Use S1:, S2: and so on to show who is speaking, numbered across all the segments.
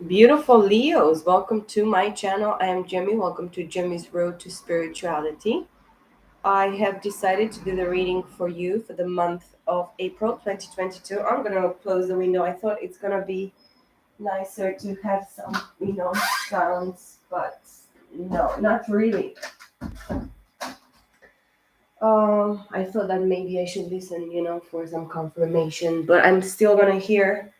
S1: Beautiful Leos, welcome to my channel. I am Jemmy. Welcome to Jemmy's Road to Spirituality. I have decided to do the reading for you for the month of April 2022. I'm going to close the window. I thought it's going to be nicer to have some, sounds, but no, not really. I thought that maybe I should listen, for some confirmation, but I'm still going to hear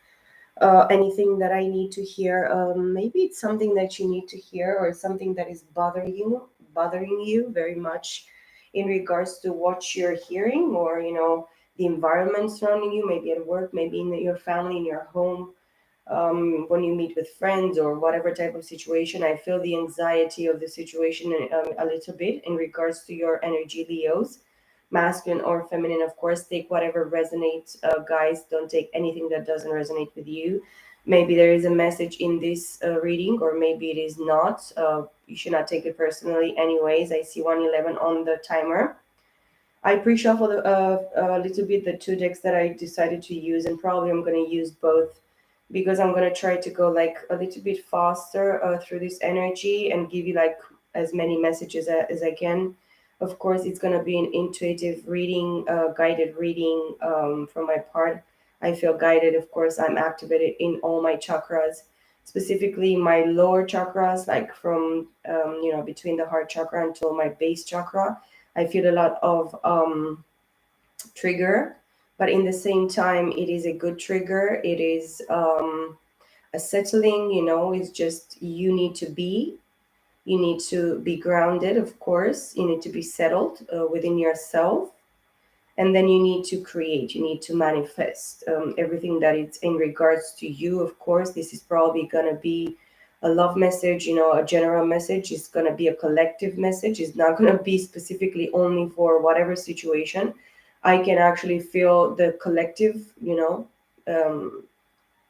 S1: anything that I need to hear. Maybe it's something that you need to hear, or something that is bothering you very much in regards to what you're hearing, or the environment surrounding you, maybe at work, maybe in your family, in your home, when you meet with friends or whatever type of situation. I feel the anxiety of the situation a little bit in regards to your energy, Leos, masculine or feminine. Of course, take whatever resonates, guys. Don't take anything that doesn't resonate with you. Maybe there is a message in this reading, or maybe it is not. You should not take it personally. Anyways, I see 111 on the timer. I pre-shuffled a little bit the two decks that I decided to use, and probably I'm going to use both because I'm going to try to go like a little bit faster through this energy and give you like as many messages as I can. Of course, it's going to be an intuitive reading, guided reading from my part. I feel guided. Of course, I'm activated in all my chakras, specifically my lower chakras, like from between the heart chakra until my base chakra. I feel a lot of trigger, but in the same time, it is a good trigger. It is a settling, it's just you need to be grounded, of course. You need to be settled within yourself. And then you need to create, you need to manifest everything that it's in regards to you. Of course, this is probably going to be a love message, a general message. It's going to be a collective message. It's not going to be specifically only for whatever situation. I can actually feel the collective, um,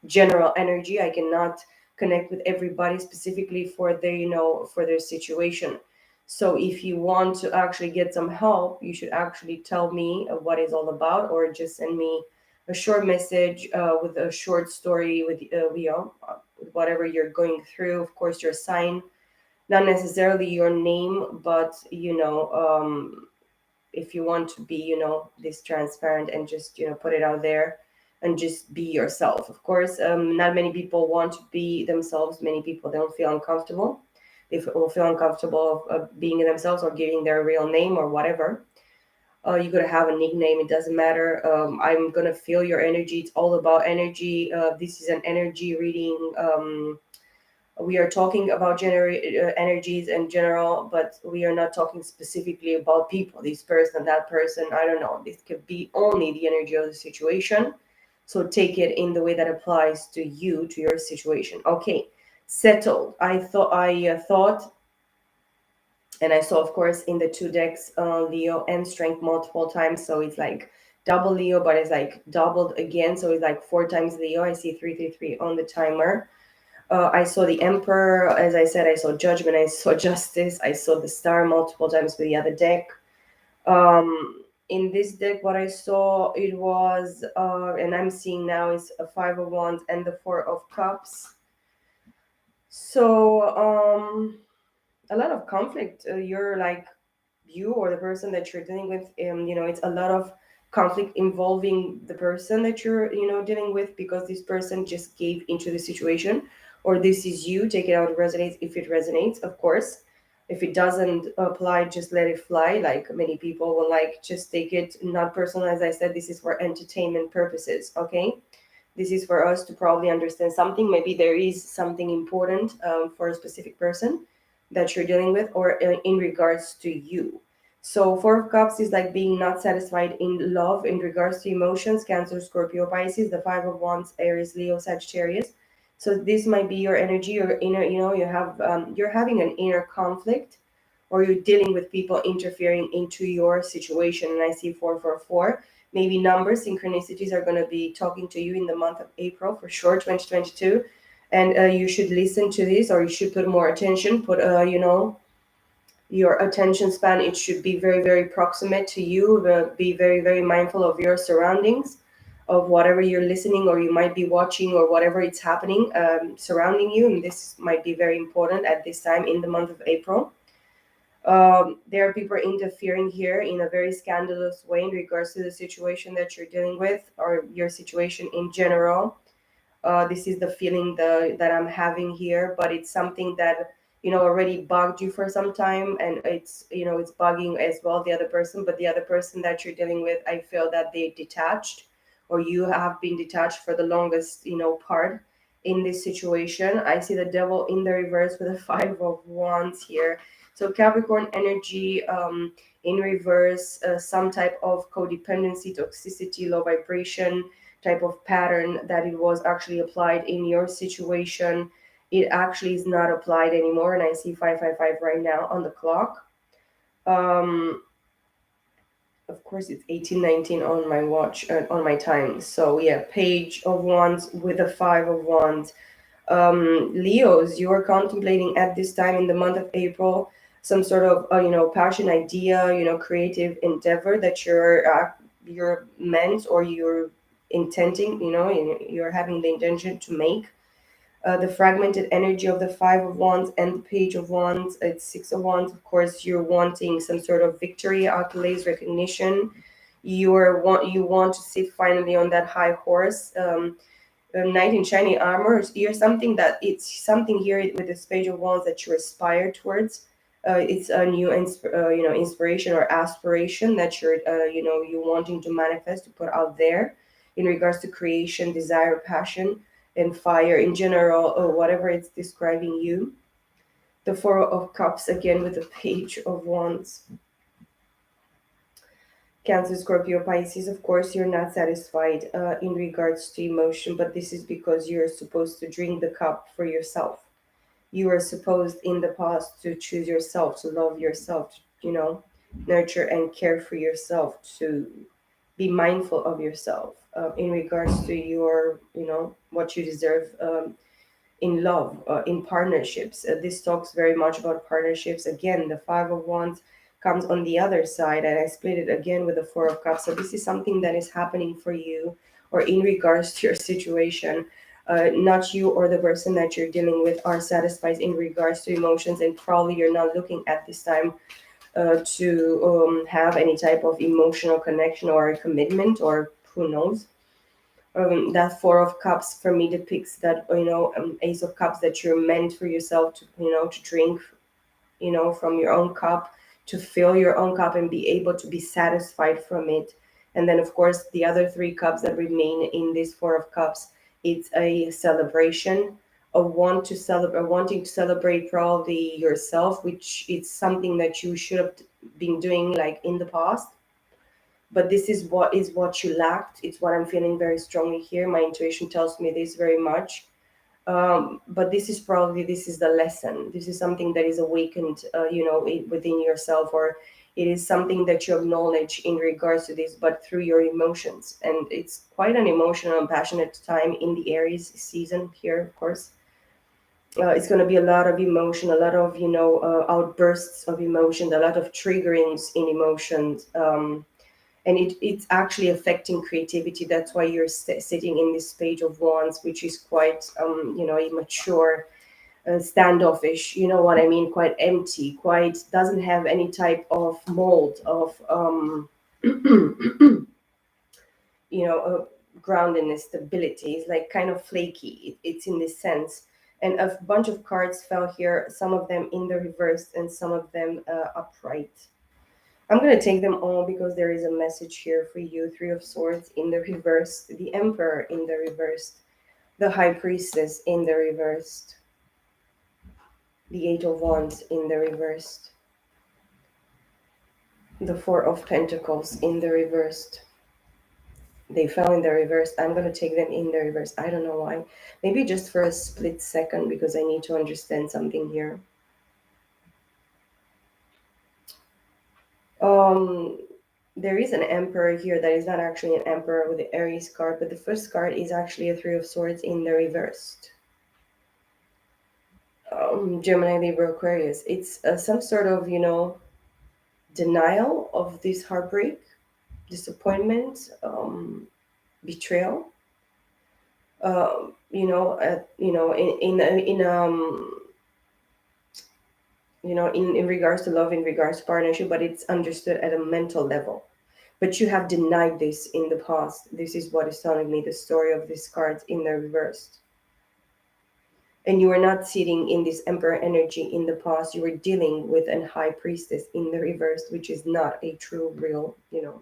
S1: general energy. I cannot connect with everybody specifically for their, for their situation. So if you want to actually get some help, you should actually tell me what it's all about, or just send me a short message with a short story with whatever you're going through. Of course, your sign, not necessarily your name, but if you want to be, this transparent and just, put it out there and just be yourself. Of course, not many people want to be themselves. Many people don't feel uncomfortable. They will feel uncomfortable of being themselves or giving their real name or whatever. You gotta have a nickname. It doesn't matter. I'm gonna feel your energy. It's all about energy. This is an energy reading. We are talking about energies in general, but we are not talking specifically about people, this person, that person. I don't know. This could be only the energy of the situation. So take it in the way that applies to you, to your situation. Okay, settled. I thought, and I saw, of course, in the two decks, Leo and Strength multiple times. So it's like double Leo, but it's like doubled again. So it's like four times Leo. I see 333 on the timer. I saw the Emperor, as I said. I saw Judgment, I saw Justice, I saw the Star multiple times with the other deck. In this deck, what I saw, it was, and I'm seeing now, is a Five of Wands and the Four of Cups. So, a lot of conflict. You're like, you or the person that you're dealing with, it's a lot of conflict involving the person that you're, dealing with, because this person just gave into the situation, or this is you. Take it out, it resonates if it resonates, of course. If it doesn't apply, just let it fly. Like, many people will like just take it not personal. As I said, this is for entertainment purposes. Okay, this is for us to probably understand something. Maybe there is something important for a specific person that you're dealing with, or in regards to you. So Four of Cups is like being not satisfied in love in regards to emotions. Cancer, Scorpio, Pisces. The Five of Wands, Aries, Leo, Sagittarius. So this might be your energy, your inner, you're having an inner conflict, or you're dealing with people interfering into your situation. And I see 444. Maybe numbers, synchronicities are going to be talking to you in the month of April for sure, 2022. And you should listen to this, or you should put more attention. Put, your attention span, it should be very, very proximate to you. Be very, very mindful of your surroundings. of whatever you're listening or you might be watching or whatever it's happening surrounding you. And this might be very important at this time in the month of April. There are people interfering here in a very scandalous way in regards to the situation that you're dealing with or your situation in general. This is the feeling that I'm having here, but it's something that already bugged you for some time, and it's bugging as well the other person. But the other person that you're dealing with, I feel that they detached, or you have been detached for the longest part in this situation. I see the devil in the reverse with a five of wands here. So Capricorn energy in reverse, some type of codependency, toxicity, low vibration type of pattern that it was actually applied in your situation. It actually is not applied anymore, and I see 555 right now on the clock. um of course it's 1819 on my watch, on my time. So yeah, page of wands with a five of wands. Leos, you are contemplating at this time in the month of April some sort of passion, idea, creative endeavor that you're meant, or you're intending, you're having the intention to make. The fragmented energy of the five of wands and the page of wands, it's six of wands. Of course, you're wanting some sort of victory, accolades, recognition. You want to sit finally on that high horse. Knight in shiny armor. You're something that it's something here with the page of wands that you aspire towards. It's a new inspiration or aspiration that you wanting to manifest, to put out there in regards to creation, desire, passion, and fire in general, or whatever it's describing you. The four of cups again with the page of wands. Cancer, Scorpio, Pisces, of course, you're not satisfied in regards to emotion, but this is because you're supposed to drink the cup for yourself. You are supposed in the past to choose yourself, to love yourself, nurture and care for yourself, to be mindful of yourself in regards to your, what you deserve in love, in partnerships. This talks very much about partnerships. Again, the five of wands comes on the other side, and I split it again with the four of cups. So this is something that is happening for you, or in regards to your situation. Not you or the person that you're dealing with are satisfied in regards to emotions, and probably you're not looking at this time to have any type of emotional connection or a commitment, or who knows. That four of cups for me depicts that, ace of cups, that you're meant for yourself to, to drink, from your own cup, to fill your own cup and be able to be satisfied from it. And then of course the other three cups that remain in this four of cups, it's a celebration, a wanting to celebrate probably yourself, which is something that you should have been doing like in the past. But this is what you lacked. It's what I'm feeling very strongly here. My intuition tells me this very much. But this is the lesson. This is something that is awakened, within yourself, or it is something that you acknowledge in regards to this, but through your emotions. And it's quite an emotional and passionate time in the Aries season here, of course. It's going to be a lot of emotion, a lot of outbursts of emotion, a lot of triggerings in emotions. And it's actually affecting creativity. That's why you're sitting in this page of wands, which is quite immature, standoffish, you know what I mean, quite empty, quite doesn't have any type of mold of groundedness, stability. It's like kind of flaky. It's in this sense. And a bunch of cards fell here, some of them in the reverse and some of them upright. I'm going to take them all because there is a message here for you. Three of Swords in the reversed, the Emperor in the reversed, the High Priestess in the reversed, the Eight of Wands in the reversed, the Four of Pentacles in the reversed. They fell in the reverse. I'm going to take them in the reverse. I don't know why. Maybe just for a split second because I need to understand something here. Um, there is an emperor here that is not actually an emperor with the Aries card, but the first card is actually a Three of Swords in the reversed. Gemini, Libra, Aquarius. It's some sort of, denial of this heartbreak, disappointment, betrayal, in regards to love, in regards to partnership, but it's understood at a mental level. But you have denied this in the past. This is what is telling me the story of these cards in the reverse. And you are not sitting in this emperor energy in the past. You were dealing with an high priestess in the reverse, which is not a true, real,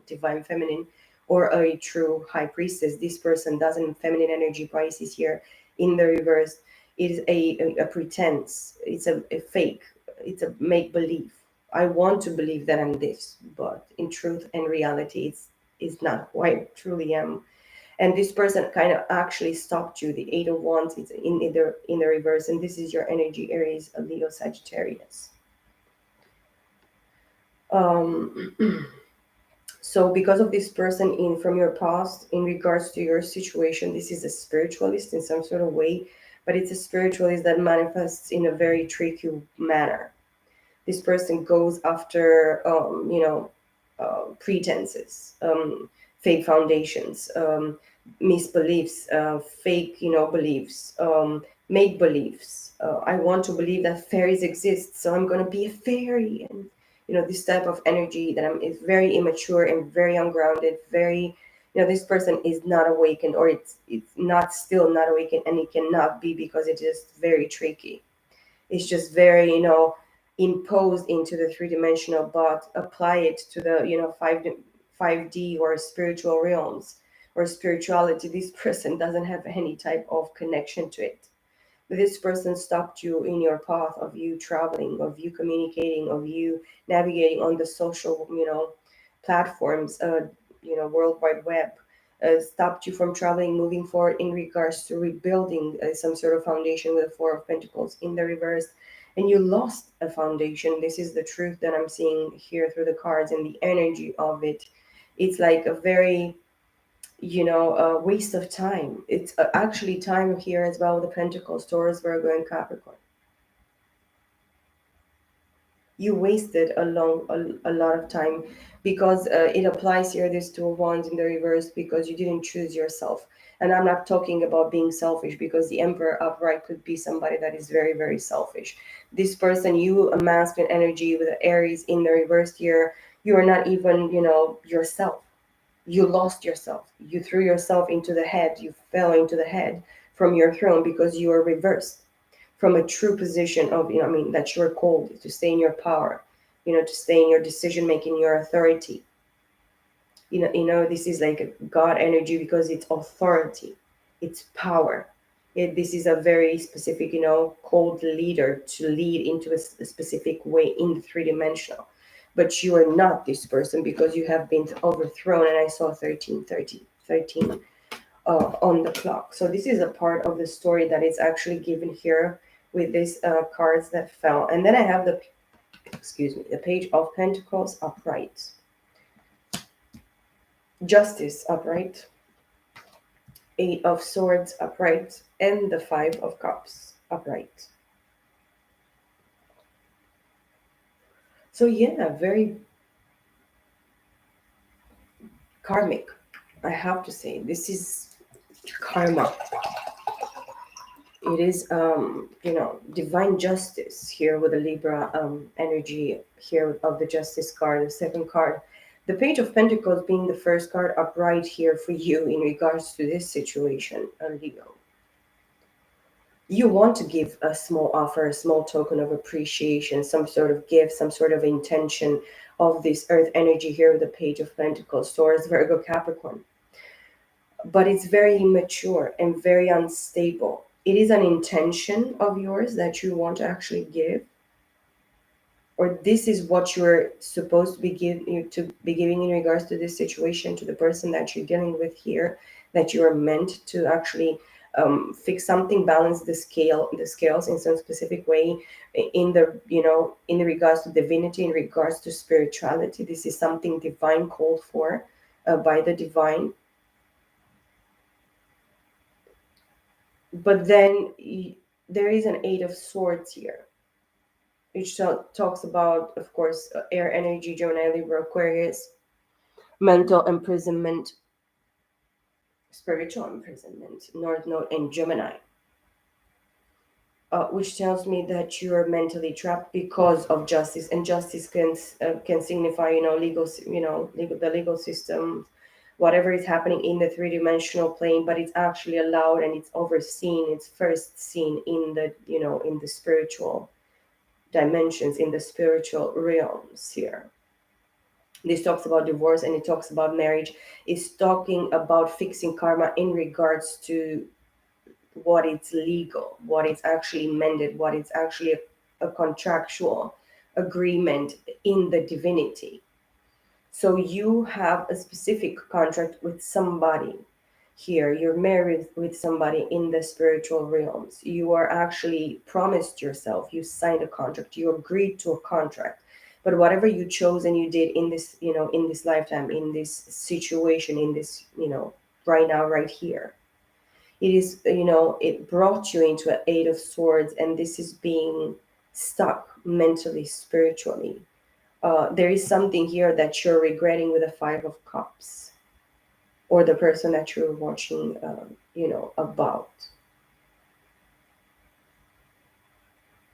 S1: divine feminine or a true high priestess. This person doesn't feminine energy Pisces here in the reverse. It is a pretense. It's a fake. It's a make believe. I want to believe that I'm this, but in truth and reality, it's not who I truly am. And this person kind of actually stopped you. The Eight of Wands is in the reverse, and this is your energy, Aries, Leo, Sagittarius. um so because of this person in from your past in regards to your situation, this is a spiritualist in some sort of way, but it's a spiritualist that manifests in a very tricky manner. This person goes after pretenses, fake foundations, misbeliefs, fake beliefs, make beliefs. I want to believe that fairies exist, so I'm going to be a fairy. And this type of energy that is very immature and very ungrounded, very, this person is not awakened, or it's not still not awakened, and it cannot be because it is very tricky. It's just very, imposed into the three-dimensional, but apply it to the, 5D or spiritual realms or spirituality. This person doesn't have any type of connection to it. This person stopped you in your path of you traveling, of you communicating, of you navigating on the social, platforms, World Wide Web. Stopped you from traveling, moving forward in regards to rebuilding some sort of foundation with the Four of Pentacles in the reverse. And you lost a foundation. This is the truth that I'm seeing here through the cards and the energy of it. It's like a very, a waste of time. It's actually time here as well with the Pentacles, Taurus, Virgo, and Capricorn. You wasted a lot of time because it applies here, this Two of Wands in the reverse, because you didn't choose yourself. And I'm not talking about being selfish, because the Emperor upright could be somebody that is very, very selfish. This person, you, a masculine energy with the Aries in the reverse here, you are not even, yourself. You lost yourself. You threw yourself into the head. You fell into the head from your throne because you are reversed from a true position of, that you're called to stay in your power, to stay in your decision making, your authority. This is like a God energy because it's authority, it's power. This is a very specific, called leader to lead into a specific way in the three-dimensional. But you are not this person because you have been overthrown. And I saw 13 on the clock. So this is a part of the story that is actually given here with these cards that fell. And then I have the Page of Pentacles upright, Justice upright, Eight of Swords upright, and the Five of Cups upright. So yeah, very karmic, I have to say. This is karma. It is divine justice here with the Libra energy here of the Justice card, the second card. The Page of Pentacles being the first card upright here for you in regards to this situation, Leo. You want to give a small offer, a small token of appreciation, some sort of gift, some sort of intention of this earth energy here with the Page of Pentacles, Taurus, Virgo, Capricorn. But it's very immature and very unstable. It is an intention of yours that you want to actually give, or this is what you're supposed to be giving in regards to this situation to the person that you're dealing with here, that you are meant to actually fix something, balance the scales in some specific way in the in regards to divinity, in regards to spirituality. This is something divine called for by the divine. But then there is an Eight of Swords here, which talks about, of course, air energy, Gemini, Libra, Aquarius, mental imprisonment, spiritual imprisonment, North Node in Gemini, which tells me that you're mentally trapped because of justice, and justice can signify, legal, the legal system, whatever is happening in the three-dimensional plane, but it's actually allowed and it's overseen. It's first seen in the, in the spiritual dimensions, in the spiritual realms here. This talks about divorce and it talks about marriage. It's talking about fixing karma in regards to what it's legal, what it's actually mended, what it's actually a contractual agreement in the divinity. So you have a specific contract with somebody here. You're married with somebody in the spiritual realms. You are actually promised yourself. You signed a contract. You agreed to a contract. But whatever you chose and you did in this, in this lifetime, in this situation, in this, right now, right here, it is, it brought you into an Eight of Swords, and this is being stuck mentally, spiritually. There is something here that you're regretting with the Five of Cups, or the person that you're watching, about.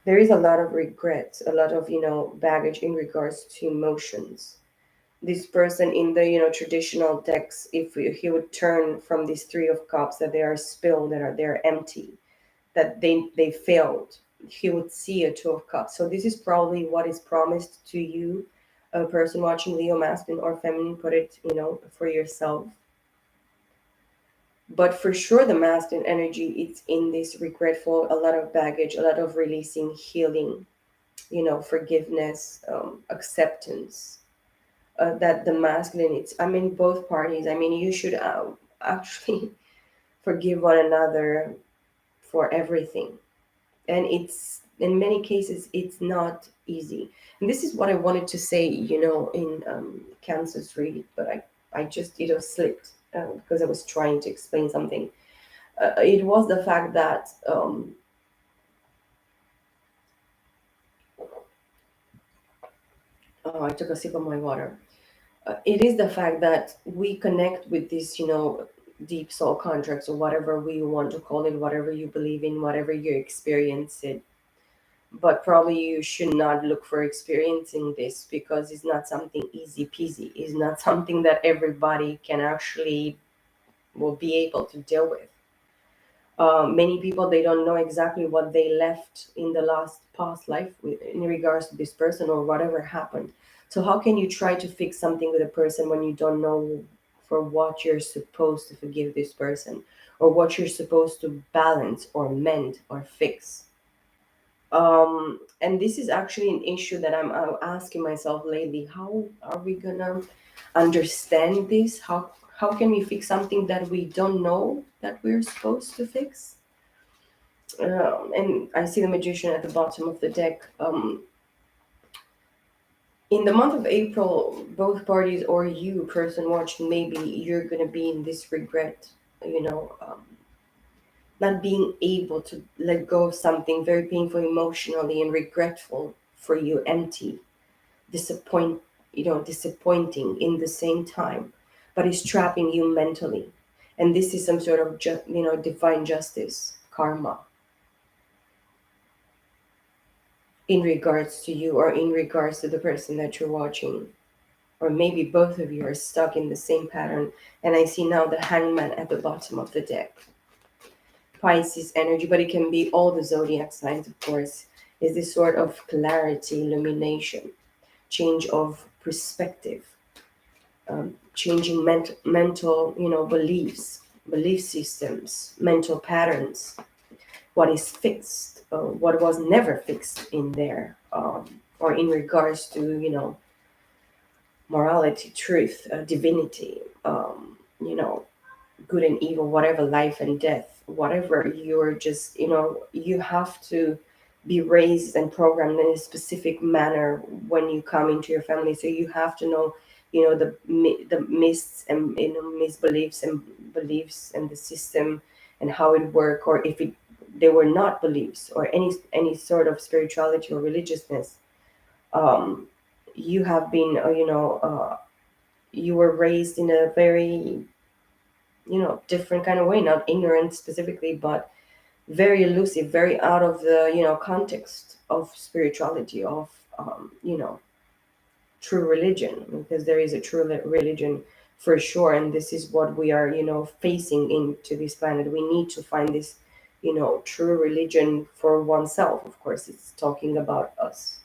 S1: There is a lot of regret, a lot of, baggage in regards to emotions. This person in the, traditional decks, if he would turn from these Three of Cups, that they are spilled, that are they're empty, that they failed, he would see a Two of Cups. So this is probably what is promised to you, a person watching, Leo, masculine or feminine. Put it, for yourself. But for sure, the masculine energy, it's in this regretful, a lot of baggage, a lot of releasing, healing, forgiveness, acceptance. That the masculine, it's, I mean, both parties. I mean, you should actually forgive one another for everything. And it's, in many cases, it's not easy. And this is what I wanted to say, in Cancer's read, but I just, slipped, because I was trying to explain something. It was the fact that, oh, I took a sip of my water. It is the fact that we connect with this, deep soul contracts, or whatever we want to call it, whatever you believe in, whatever you experience it. But probably you should not look for experiencing this, because it's not something easy peasy. It's not something that everybody can actually will be able to deal with. Many people, they don't know exactly what they left in the last past life in regards to this person or whatever happened. So how can you try to fix something with a person when you don't know for what you're supposed to forgive this person, or what you're supposed to balance or mend or fix? And this is actually an issue that I'm asking myself lately. How are we gonna understand this? How can we fix something that we don't know that we're supposed to fix? And I see the Magician at the bottom of the deck. In the month of April, both parties, or you, person watching, maybe you're gonna be in this regret. Not being able to let go of something very painful emotionally, and regretful for you, empty, disappointing in the same time, but it's trapping you mentally. And this is some sort of divine justice, karma, in regards to you, or in regards to the person that you're watching. Or maybe both of you are stuck in the same pattern. And I see now the Hangman at the bottom of the deck. Pisces energy, but it can be all the zodiac signs, of course, is this sort of clarity, illumination, change of perspective, changing mental, beliefs, belief systems, mental patterns, what is fixed, what was never fixed in there, or in regards to, morality, truth, divinity, good and evil, whatever, life and death, whatever. You're just, you have to be raised and programmed in a specific manner when you come into your family. So you have to know, the myths and, misbeliefs and beliefs and the system and how it work, or if it they were not beliefs or any sort of spirituality or religiousness. um you have been, you were raised in a very different kind of way, not ignorant specifically, but very elusive, very out of the context of spirituality, of true religion, because there is a true religion for sure, and this is what we are facing into this planet. We need to find this true religion for oneself. Of course, it's talking about us,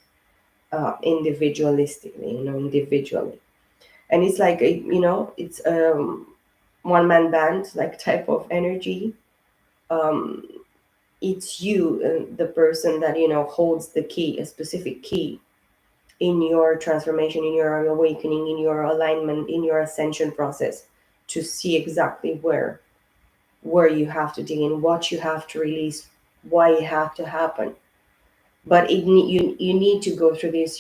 S1: individualistically, individually. And it's like it's one man band like type of energy. um it's you, the person that holds the key, a specific key in your transformation, in your awakening, in your alignment, in your ascension process, to see exactly where you have to dig in, what you have to release, why it have to happen. But you need to go through this,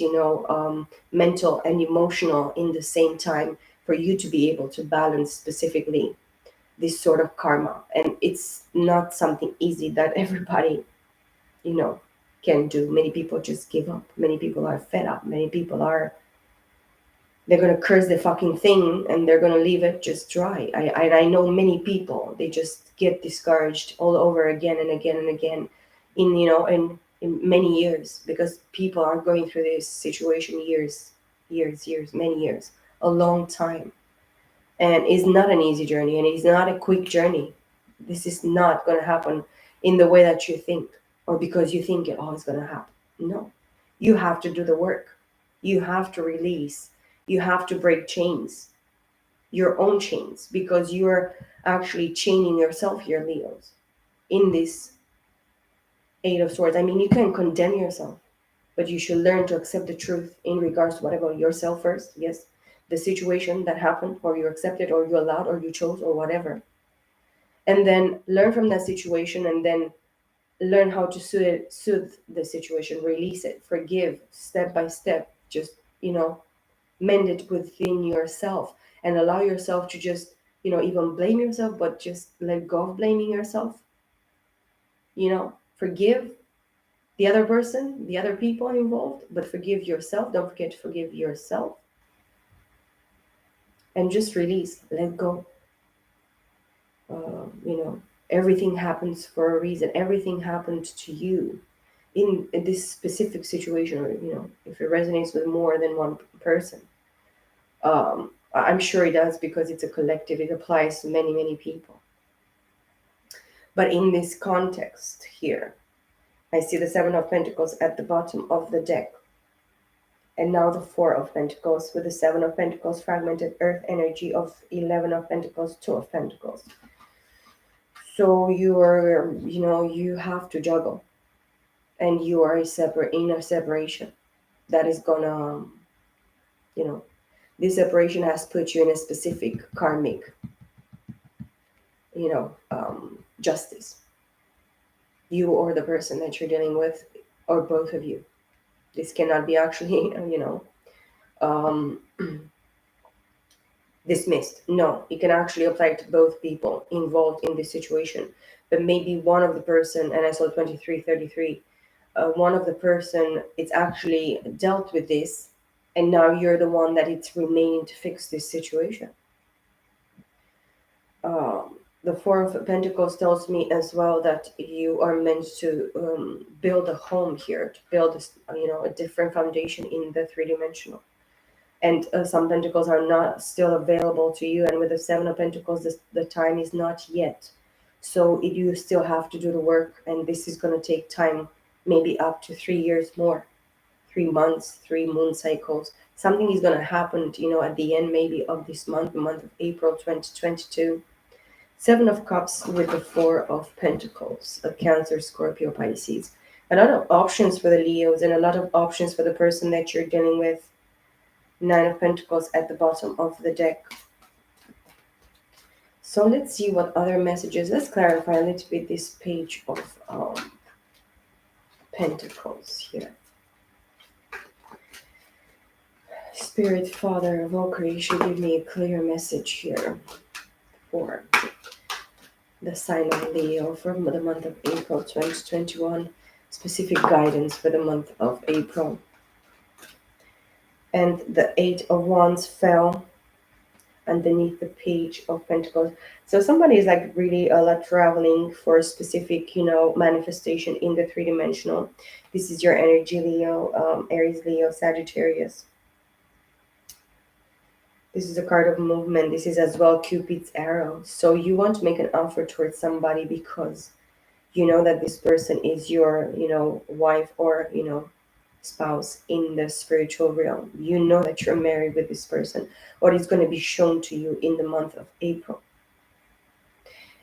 S1: mental and emotional in the same time, for you to be able to balance specifically this sort of karma. And it's not something easy that everybody you know can do. Many people just give up, many people are fed up, many people are, they're gonna curse the fucking thing and they're gonna leave it just dry. I know many people, they just get discouraged all over again and again and again, in many years, because people are going through this situation years, many years, a long time. And it's not an easy journey, and it's not a quick journey. This is not gonna happen in the way that you think, or because you think it, oh, it's gonna happen. No, you have to do the work. You have to release. You have to break chains, your own chains, because you're actually chaining yourself here, Leos, in this Eight of Swords. I mean, you can condemn yourself, but you should learn to accept the truth in regards to whatever yourself first. Yes, the situation that happened, or you accepted, or you allowed, or you chose, or whatever. And then learn from that situation, and then learn how to soothe the situation, release it, forgive step by step. Just, mend it within yourself, and allow yourself to just even blame yourself, but just let go of blaming yourself. Forgive the other person, the other people involved, but forgive yourself. Don't forget to forgive yourself, and just release, let go. Everything happens for a reason. Everything happened to you in this specific situation, or if it resonates with more than one person. I'm sure it does, because it's a collective, it applies to many, many people. But in this context here, I see the Seven of Pentacles at the bottom of the deck, and now the Four of Pentacles with the Seven of Pentacles, fragmented earth energy of 11 of Pentacles, Two of Pentacles. So you have to juggle, and you are in a separation that is gonna, you know, this separation has put you in a specific karmic, justice. You or the person that you're dealing with, or both of you. This cannot be actually, um, dismissed. No, it can actually apply to both people involved in this situation. But maybe one of the person, and I saw 2333, one of the person, it's actually dealt with this, and now you're the one that it's remaining to fix this situation. The Four of Pentacles tells me as well that you are meant to build a home here, to build a different foundation in the three-dimensional. And some pentacles are not still available to you, and with the Seven of Pentacles, the time is not yet. So you still have to do the work, and this is going to take time, maybe up to 3 years more, 3 months, 3 moon cycles. Something is going to happen, at the end maybe of this month, the month of April 2022. Seven of Cups with the Four of Pentacles, a Cancer, Scorpio, Pisces. A lot of options for the Leos, and a lot of options for the person that you're dealing with. Nine of Pentacles at the bottom of the deck. So let's see what other messages. Let's clarify a little bit this page of Pentacles here. Spirit, Father of all creation, give me a clear message here for the sign of Leo from the month of April 2021. Specific guidance for the month of April. And the Eight of Wands fell. underneath the Page of Pentacles. So somebody is like really traveling for a specific, manifestation in the three-dimensional. This is your energy, Leo, Aries, Leo, Sagittarius. This is a card of movement. This is as well Cupid's arrow. So you want to make an offer towards somebody because you know that this person is your, wife or, spouse in the spiritual realm. You know that you're married with this person, or it's going to be shown to you in the month of April.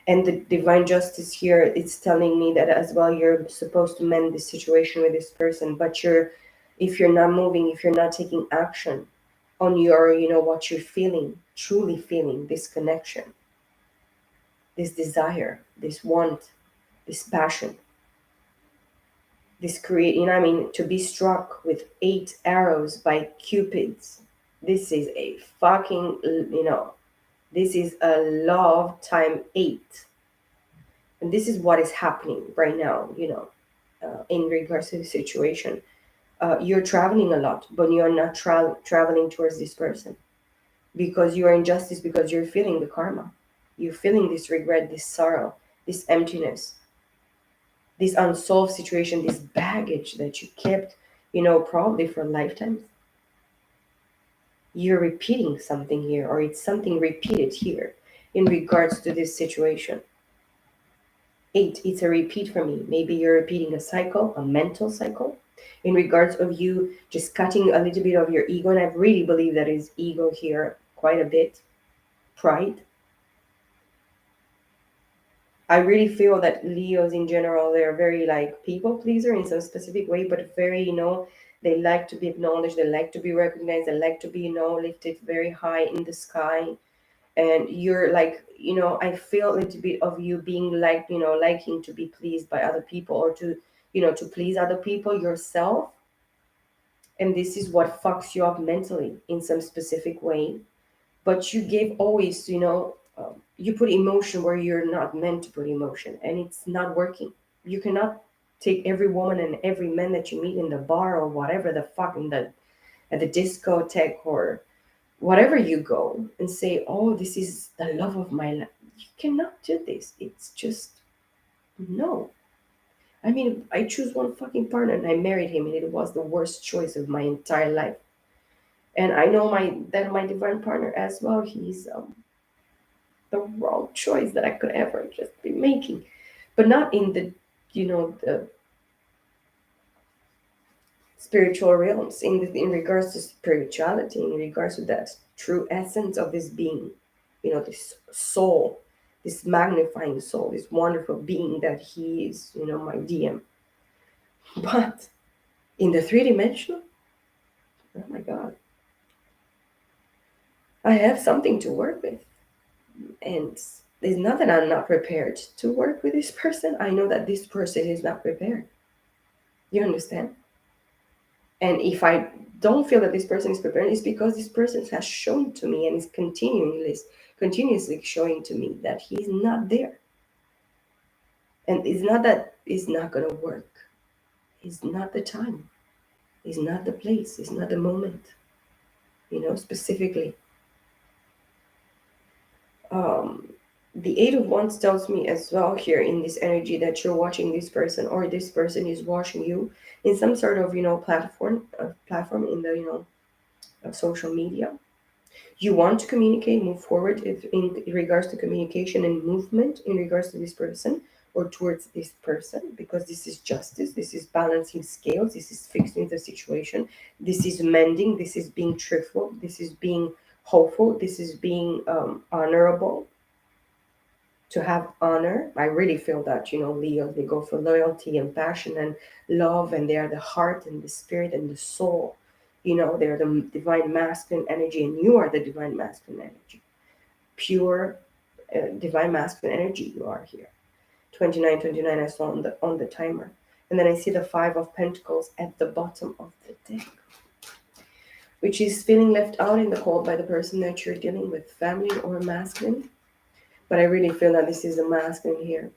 S1: And the divine justice here, it's telling me that as well you're supposed to mend this situation with this person, but if you're not moving, if you're not taking action on your, what you're feeling, truly feeling this connection, this desire, this want, this passion, this create, to be struck with 8 arrows by cupids. This is a fucking, this is a love time 8. And this is what is happening right now, in regards to the situation. You're traveling a lot, but you're not traveling towards this person because you are in justice, because you're feeling the karma. You're feeling this regret, this sorrow, this emptiness, this unsolved situation, this baggage that you kept, probably for lifetimes. You're repeating something here, or it's something repeated here in regards to this situation. 8, it's a repeat for me. Maybe you're repeating a cycle, a mental cycle, in regards of you just cutting a little bit of your ego. And I really believe that is ego here quite a bit. Pride. I really feel that Leos in general, they're very like people pleaser in some specific way, but very, they like to be acknowledged, they like to be recognized, they like to be, lifted very high in the sky. And you're like, I feel a little bit of you being like, liking to be pleased by other people, or to, to please other people yourself. And this is what fucks you up mentally in some specific way. But you give always, you put emotion where you're not meant to put emotion, and it's not working. You cannot take every woman and every man that you meet in the bar or whatever the fuck in the at the discotheque or whatever you go and say, oh, this is the love of my life. You cannot do this. It's just no. I mean, I choose one fucking partner and I married him, and it was the worst choice of my entire life. And I know my divine partner as well. He's the wrong choice that I could ever just be making, but not in the, the spiritual realms, in regards to spirituality, in regards to that true essence of this being, this soul, this magnifying soul, this wonderful being that he is, my DM. But in the three-dimensional, oh my god, I have something to work with. And it's not that I'm not prepared to work with this person. I know that this person is not prepared. You understand? And if I don't feel that this person is prepared, it's because this person has shown to me and is continuously showing to me that he's not there. And it's not that it's not gonna work. It's not the time. It's not the place. It's not the moment. Specifically. Um, the Eight of Wands tells me as well here in this energy that you're watching this person, or this person is watching you in some sort of, platform in the, social media. You want to communicate, move forward in regards to communication and movement in regards to this person or towards this person, because this is justice, this is balancing scales, this is fixing the situation, this is mending, this is being truthful, this is being hopeful, this is being honorable. To have honor, I really feel that, Leo, they go for loyalty and passion and love, and they are the heart and the spirit and the soul. They're the divine masculine energy, and you are the divine masculine energy. Pure divine masculine energy, you are here. 29, I saw on the timer. And then I see the Five of Pentacles at the bottom of the deck, which is feeling left out in the cold by the person that you're dealing with, family or masculine. But I really feel that this is a masculine here.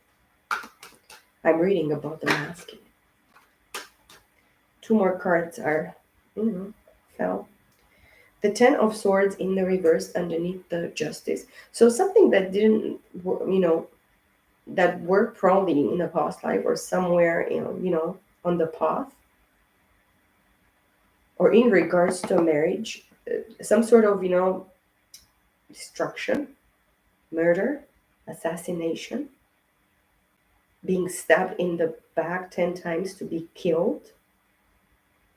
S1: I'm reading about the masculine. 2 more cards are, fell. The Ten of Swords in the reverse underneath the Justice. So something that didn't, that worked probably in a past life or somewhere, on the path or in regards to a marriage, some sort of, destruction, murder, assassination, being stabbed in the back 10 times to be killed,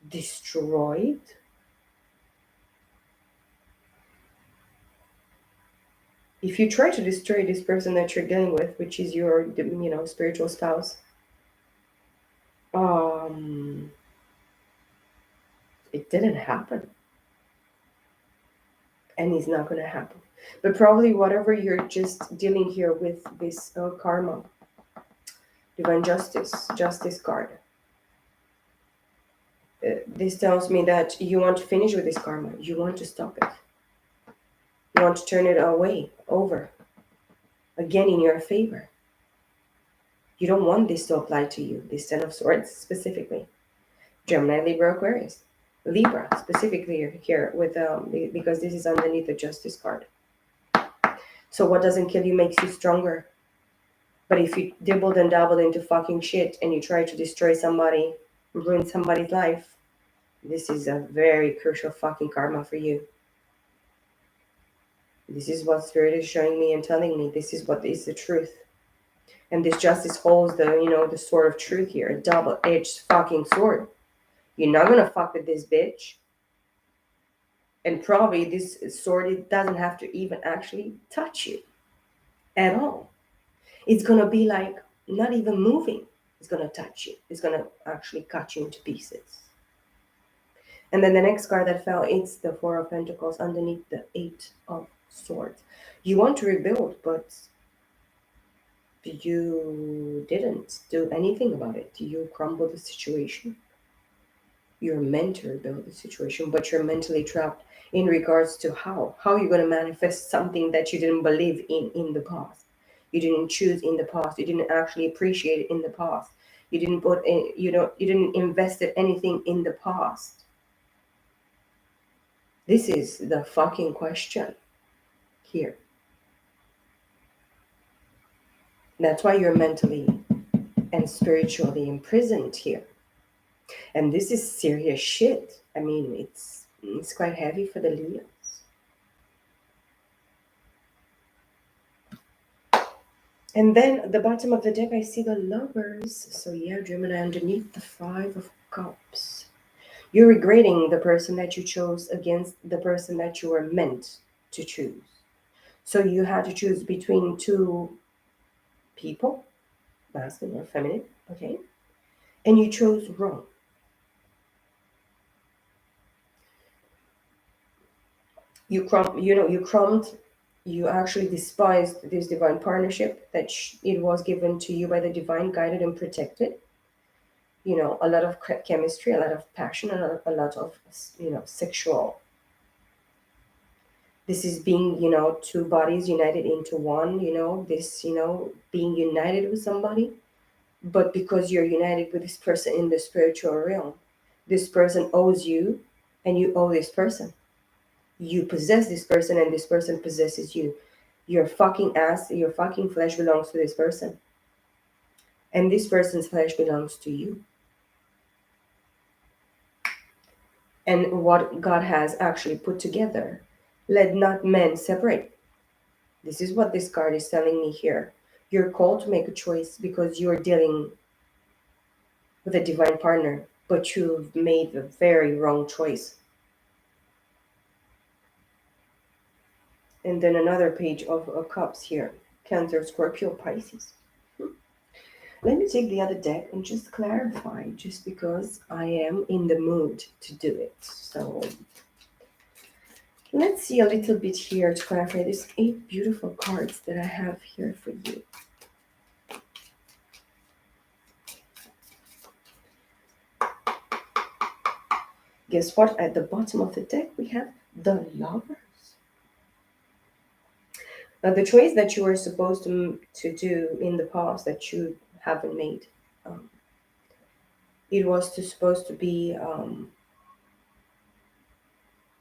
S1: destroyed. If you try to destroy this person that you're dealing with, which is your, spiritual spouse, um, it didn't happen, and it's not gonna happen. But probably whatever you're just dealing here with this karma, divine justice card. This tells me that you want to finish with this karma. You want to stop it. You want to turn it away, over, again in your favor. You don't want this to apply to you, this Ten of Swords specifically. Gemini, Libra, Aquarius. Libra specifically here with because this is underneath the Justice card. So what doesn't kill you makes you stronger. But if you dibbled and dabbled into fucking shit and you try to destroy somebody, ruin somebody's life, this is a very crucial fucking karma for you. This is what Spirit is showing me and telling me. This is what is the truth. And this justice holds the sword of truth here, a double-edged fucking sword. You're not gonna fuck with this bitch. And probably this sword, it doesn't have to even actually touch you at all. It's gonna be like not even moving. It's gonna touch you. It's gonna actually cut you into pieces. And then the next card that fell, it's the Four of Pentacles underneath the Eight of Swords. You want to rebuild, but you didn't do anything about it. You crumbled the situation. You're meant to rebuild the situation, but you're mentally trapped in regards to how you're going to manifest something that you didn't believe in the past. You didn't choose in the past. You didn't actually appreciate it in the past. You didn't put in, you didn't invest anything in the past. This is the fucking question here. That's why you're mentally and spiritually imprisoned here. And this is serious shit. I mean, it's quite heavy for the Leos. And then at the bottom of the deck, I see the Lovers. So yeah, Gemini underneath the Five of Cups. You're regretting the person that you chose against the person that you were meant to choose. So you had to choose between two people, masculine or feminine, okay? And you chose wrong. You actually despised this divine partnership that it was given to you by the divine, guided and protected. A lot of chemistry, a lot of passion, and a lot of sexual. This is being two bodies united into one. Being united with somebody, but because you're united with this person in the spiritual realm, this person owes you, and you owe this person. You possess this person and this person possesses you. Your fucking ass, your fucking flesh belongs to this person. And this person's flesh belongs to you. And what God has actually put together, let not men separate. This is what this card is telling me here. You're called to make a choice because you're dealing with a divine partner, but you've made the very wrong choice. And then another page of cups here. Cancer, Scorpio, Pisces. Let me take the other deck and just clarify, just because I am in the mood to do it. So let's see a little bit here to clarify. There's 8 beautiful cards that I have here for you. Guess what? At the bottom of the deck, we have the Lovers. Now, the choice that you were supposed to do in the past that you haven't made, it was supposed to be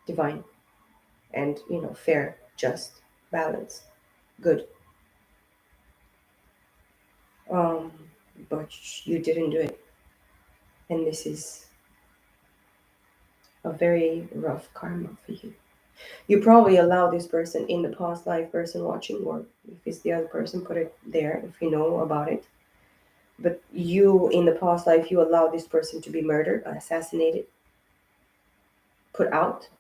S1: divine. and fair, just, balanced, good. um but you didn't do it, and this is a very rough karma for you. You probably allow this person in the past life, person watching, or if it's the other person, put it there if you know about it. But you, in the past life, you allow this person to be murdered, assassinated, put out.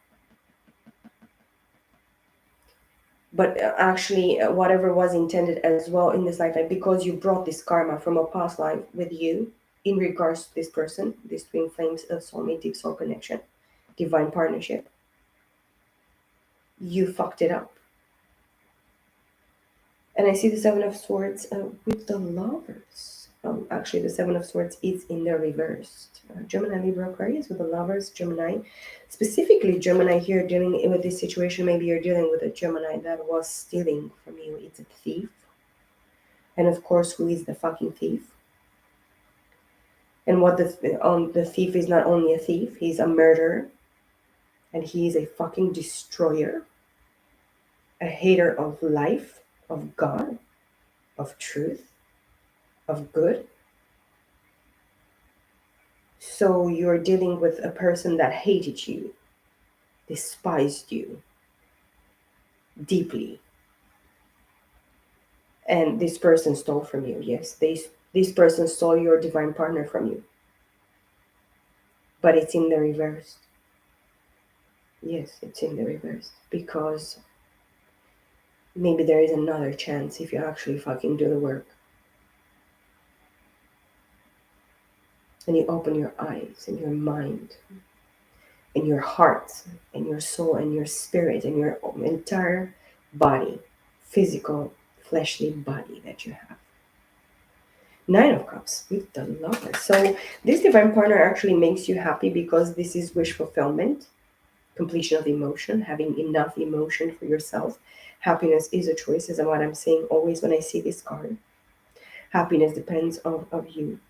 S1: But actually, whatever was intended as well in this lifetime, because you brought this karma from a past life with you in regards to this person, this twin flames of soulmate, deep soul connection, divine partnership, you fucked it up. And I see the Seven of Swords with the Lovers. Actually, the Seven of Swords is in the reversed. Gemini, Libra, Aquarius with the Lovers, Gemini. Specifically, Gemini here dealing with this situation. Maybe you're dealing with a Gemini that was stealing from you. It's a thief. And of course, who is the fucking thief? And what the thief is not only a thief, he's a murderer. And he is a fucking destroyer. A hater of life, of God, of truth, of good. So you're dealing with a person that hated you, despised you deeply. And this person stole from you. Yes, this person stole your divine partner from you. But it's in the reverse. Yes, it's in the reverse. Because maybe there is another chance if you actually fucking do the work. And you open your eyes and your mind and your heart and your soul and your spirit and your entire body, physical, fleshly body that you have. Nine of Cups with the Lover. So this divine partner actually makes you happy because this is wish fulfillment, completion of emotion, having enough emotion for yourself. Happiness is a choice, is what I'm saying always when I see this card. Happiness depends of you.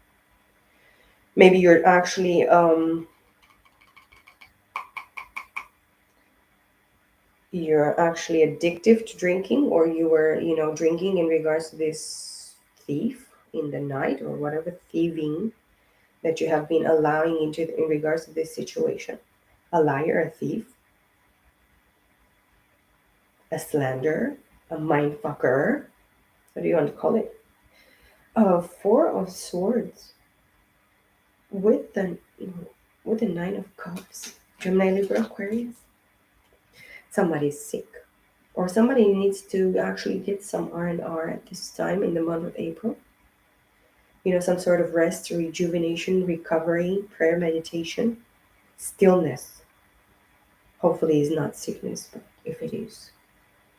S1: Maybe you're actually addictive to drinking, or you were drinking in regards to this thief in the night, or whatever thieving that you have been allowing into in regards to this situation. A liar, a thief, a slanderer, a mind fucker. What do you want to call it? Four of Swords with the Nine of Cups. Gemini, Libra, Aquarius. Somebody's sick, or somebody needs to actually get some R&R at this time in the month of April. Some sort of rest, rejuvenation, recovery, prayer, meditation, stillness. Hopefully, is not sickness, but if it is,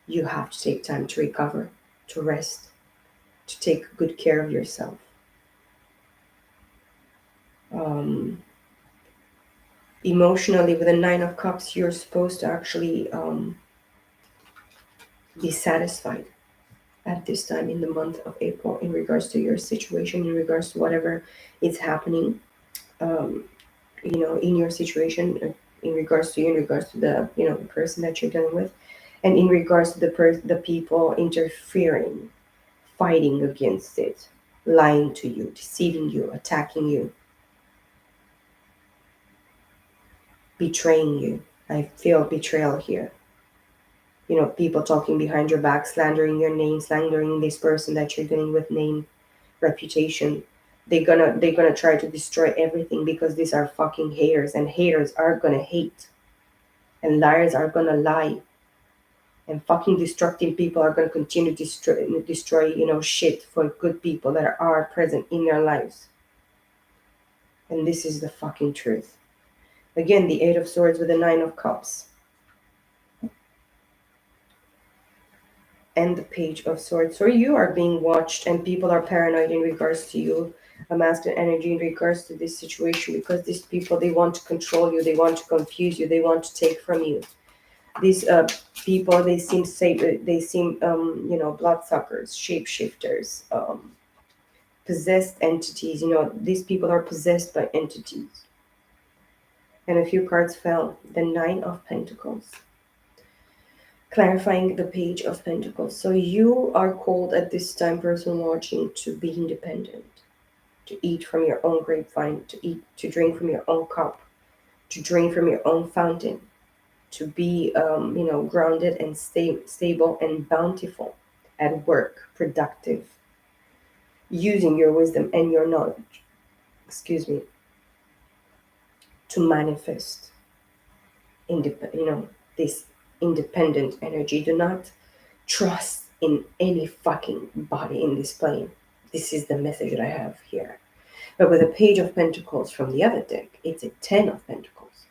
S1: you have to take time to recover, to rest, to take good care of yourself. Um, Emotionally, with the Nine of Cups, you're supposed to actually be satisfied at this time in the month of April in regards to your situation, in regards to whatever is happening, um, in your situation, in regards to you, in regards to the person that you're dealing with, and in regards to the people interfering, fighting against it, lying to you, deceiving you, attacking you, betraying you. I feel betrayal here. People talking behind your back, slandering your name, slandering this person that you're dealing with, name, reputation. They're gonna try to destroy everything because these are fucking haters, and haters are gonna hate, and liars are gonna lie, and fucking destructive people are gonna continue to destroy shit for good people that are present in their lives. And this is the fucking truth. Again, the Eight of Swords with the Nine of Cups. And the Page of Swords. So you are being watched and people are paranoid in regards to you, a masculine energy in regards to this situation, because these people, they want to control you, they want to confuse you, they want to take from you. These people, they seem bloodsuckers, shapeshifters, possessed entities. These people are possessed by entities. And a few cards fell. The Nine of Pentacles. Clarifying the Page of Pentacles. So you are called at this time, person watching, to be independent, to eat from your own grapevine, to drink from your own cup, to drink from your own fountain, to be, grounded and stable and bountiful at work, productive, using your wisdom and your knowledge, excuse me, to manifest, this independent energy. Do not trust in any fucking body in this plane. This is the message that I have here. But with a Page of Pentacles from the other deck, it's a Ten of Pentacles,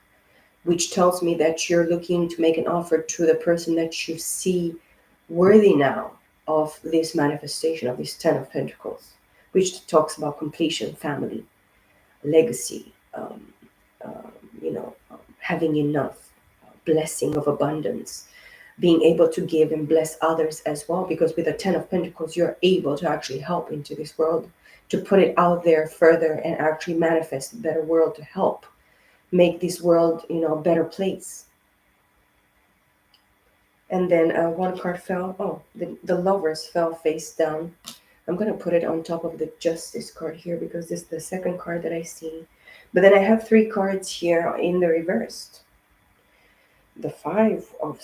S1: which tells me that you're looking to make an offer to the person that you see worthy now of this manifestation of this Ten of Pentacles, which talks about completion, family, legacy, having enough, blessing of abundance, being able to give and bless others as well. Because with the Ten of Pentacles, you're able to actually help into this world, to put it out there further and actually manifest a better world, to help make this world, a better place. And then one card fell. Oh, the Lovers fell face down. I'm going to put it on top of the Justice card here because this is the second card that I see. But then I have three cards here in the reversed. The five of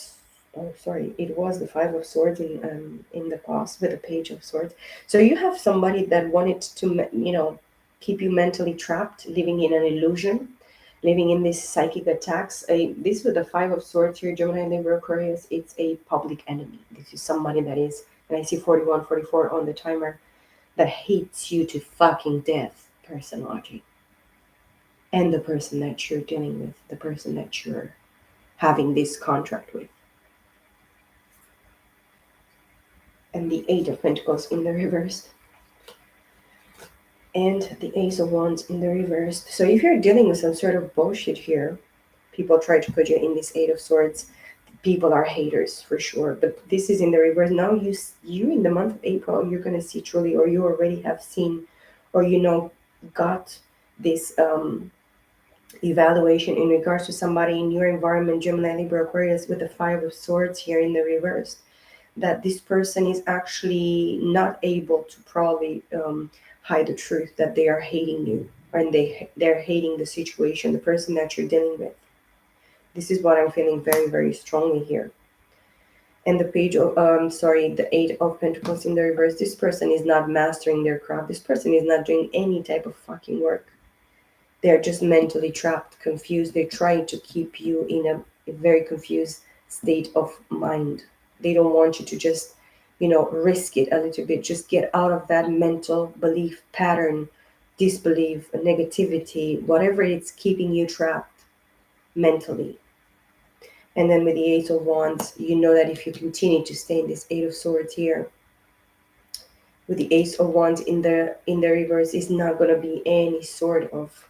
S1: oh sorry, it was the Five of Swords in the past with the Page of Swords. So you have somebody that wanted to keep you mentally trapped, living in an illusion, living in these psychic attacks. This with the Five of Swords here, Gemini, Libra, Aquarius, it's a public enemy. This is somebody that is, and I see 41, 44 on the timer, that hates you to fucking death, personality. And the person that you're dealing with, the person that you're having this contract with. And the Eight of Pentacles in the reverse, and the Ace of Wands in the reverse. So if you're dealing with some sort of bullshit here, people try to put you in this Eight of Swords. People are haters for sure, but this is in the reverse. Now you in the month of April, you're gonna see truly, or you already have seen, or got this evaluation in regards to somebody in your environment, Gemini, Libra, Aquarius, with the Five of Swords here in the reverse, that this person is actually not able to probably hide the truth that they are hating you, and they're hating the situation, the person that you're dealing with. This is what I'm feeling very, very strongly here. And the the Eight of Pentacles in the reverse. This person is not mastering their craft. This person is not doing any type of fucking work. They're just mentally trapped, confused. They're trying to keep you in a very confused state of mind. They don't want you to just, risk it a little bit. Just get out of that mental belief pattern, disbelief, negativity, whatever it's keeping you trapped mentally. And then with the Ace of Wands, you know that if you continue to stay in this Eight of Swords here, with the Ace of Wands in the reverse, is not going to be any sort of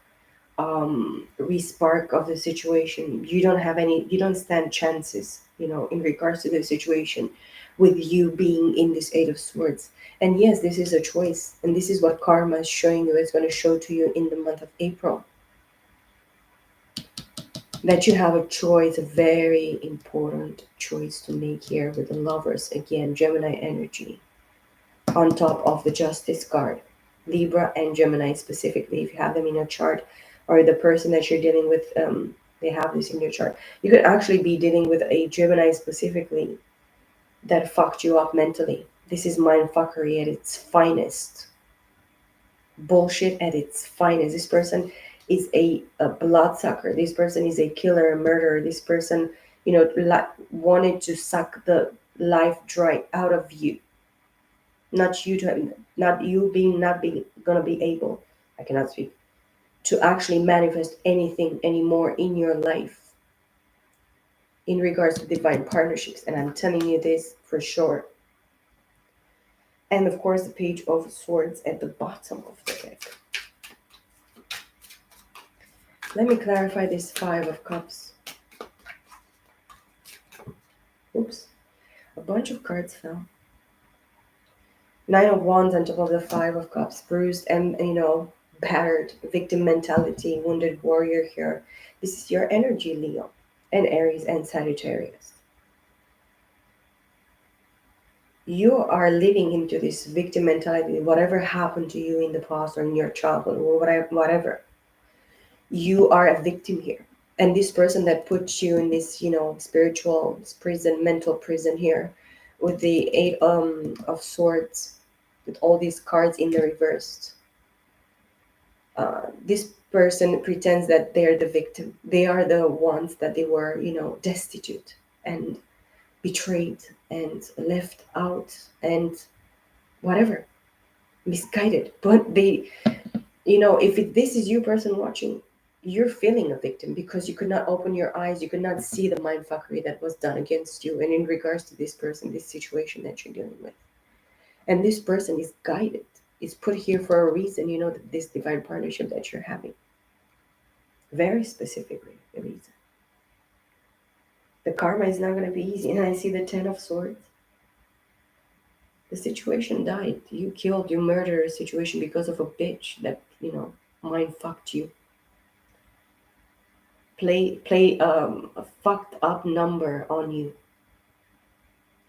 S1: respark of the situation. You don't stand chances, in regards to the situation, with you being in this Eight of Swords. And yes, this is a choice, and this is what karma is showing you. It's going to show to you in the month of April, that you have a choice, a very important choice to make here with the Lovers. Again, Gemini energy on top of the Justice card. Libra and Gemini specifically, if you have them in your chart, or the person that you're dealing with, they have this in your chart. You could actually be dealing with a Gemini specifically that fucked you up mentally. This is mind fuckery at its finest. Bullshit at its finest. This person is a bloodsucker. This person is a killer, a murderer. This person, wanted to suck the life dry out of you. Not you to not you being not being gonna be able, I cannot speak, to actually manifest anything anymore in your life in regards to divine partnerships. And I'm telling you this for sure. And of course, the Page of Swords at the bottom of the deck. Let me clarify this Five of Cups. Oops, a bunch of cards fell. Nine of Wands on top of the Five of Cups, bruised and battered, victim mentality, wounded warrior here. This is your energy, Leo, and Aries and Sagittarius. You are living into this victim mentality. Whatever happened to you in the past or in your childhood or whatever, you are a victim here. And this person that puts you in this, spiritual prison, mental prison here, with the eight of swords, with all these cards in the reversed. This person pretends that they're the victim. They are the ones that they were, destitute and betrayed and left out and whatever, misguided. But they, if this is you person watching, you're feeling a victim because you could not open your eyes, you could not see the mindfuckery that was done against you and in regards to this person, this situation that you're dealing with. And this person is guided, is put here for a reason, this divine partnership that you're having. Very specifically, a reason. The karma is not going to be easy. And I see the Ten of Swords. The situation died. You killed, you murdered a situation because of a bitch that, mind fucked you. Play a fucked up number on you.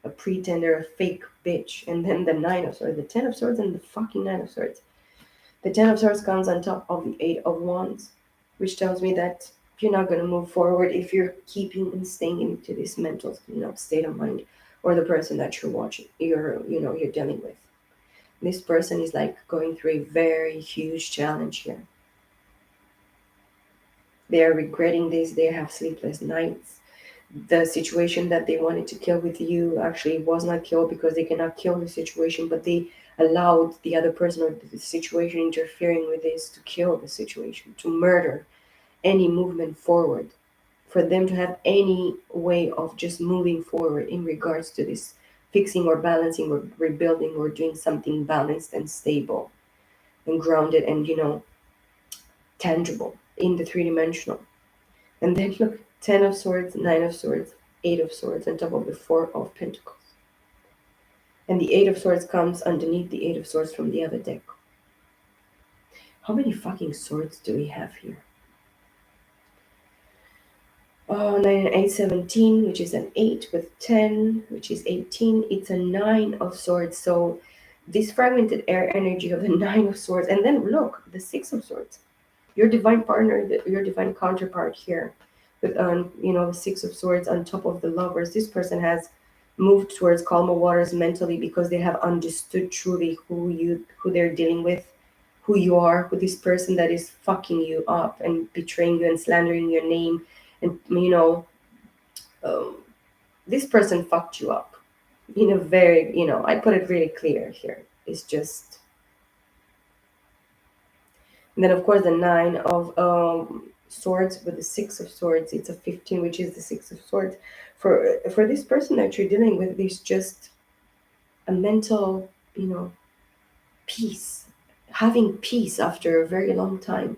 S1: A pretender, a fake bitch. And then the Nine of Swords, the Ten of Swords and the fucking Nine of Swords. The Ten of Swords comes on top of the Eight of Wands, which tells me that you're not going to move forward if you're keeping and staying into this mental, state of mind, or the person that you're watching, you're dealing with. This person is like going through a very huge challenge here. They are regretting this. They have sleepless nights. The situation that they wanted to kill with you actually was not killed because they cannot kill the situation, but they allowed the other person or the situation interfering with this to kill the situation, to murder any movement forward, for them to have any way of just moving forward in regards to this fixing or balancing or rebuilding or doing something balanced and stable and grounded and tangible in the three-dimensional. And then look, Ten of Swords, Nine of Swords, Eight of Swords on top of the Four of Pentacles. And the Eight of Swords comes underneath the Eight of Swords from the other deck. How many fucking swords do we have here? Oh, 9 and 8, 17, which is an 8 with 10, which is 18. It's a 9 of swords. So this fragmented air energy of the 9 of swords. And then look, the 6 of swords. Your divine partner, your divine counterpart here with, the 6 of swords on top of the lovers. This person has moved towards calmer waters mentally because they have understood truly who they're dealing with, who you are, who this person that is fucking you up and betraying you and slandering your name and um, this person fucked you up. Very, I put it really clear here. It's just, and then of course the Nine of Swords with the Six of Swords. It's a 15, which is the Six of Swords. For this person that you're dealing with, there's just a mental, peace, having peace after a very long time.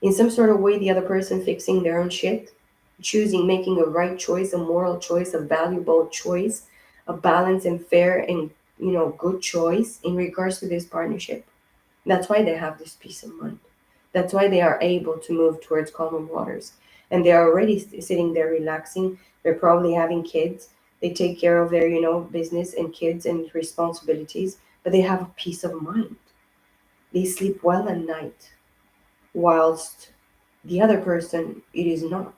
S1: In some sort of way, the other person fixing their own shit, choosing, making a right choice, a moral choice, a valuable choice, a balanced and fair and good choice in regards to this partnership. That's why they have this peace of mind. That's why they are able to move towards calmer waters. And they are already sitting there relaxing. They're probably having kids. They take care of their, business and kids and responsibilities, but they have a peace of mind. They sleep well at night, whilst the other person, it is not.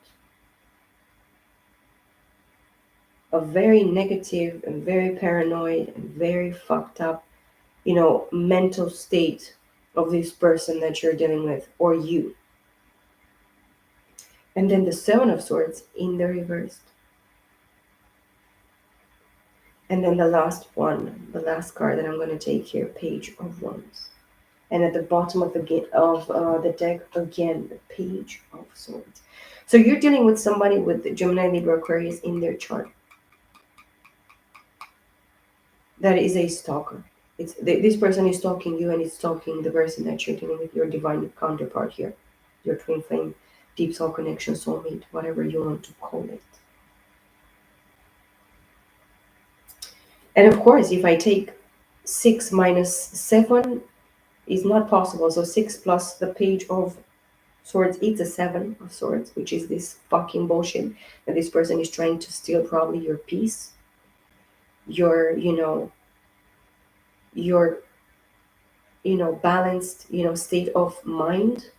S1: A very negative and very paranoid and very fucked up, mental state of this person that you're dealing with or you. And then the Seven of Swords in the reverse. And then the last one, the last card that I'm going to take here, Page of Wands. And at the bottom of the deck, again, the Page of Swords. So you're dealing with somebody with the Gemini, Libra, Aquarius in their chart. That is a stalker. This person is stalking you and is stalking the person that you're dealing with, your divine counterpart here, your twin flame, deep soul connection, soulmate, whatever you want to call it. And of course, if I take 6 minus 7, is not possible. So 6 plus the Page of Swords, it's a 7 of Swords, which is this fucking bullshit that this person is trying to steal probably your peace, your, your, balanced, state of mind,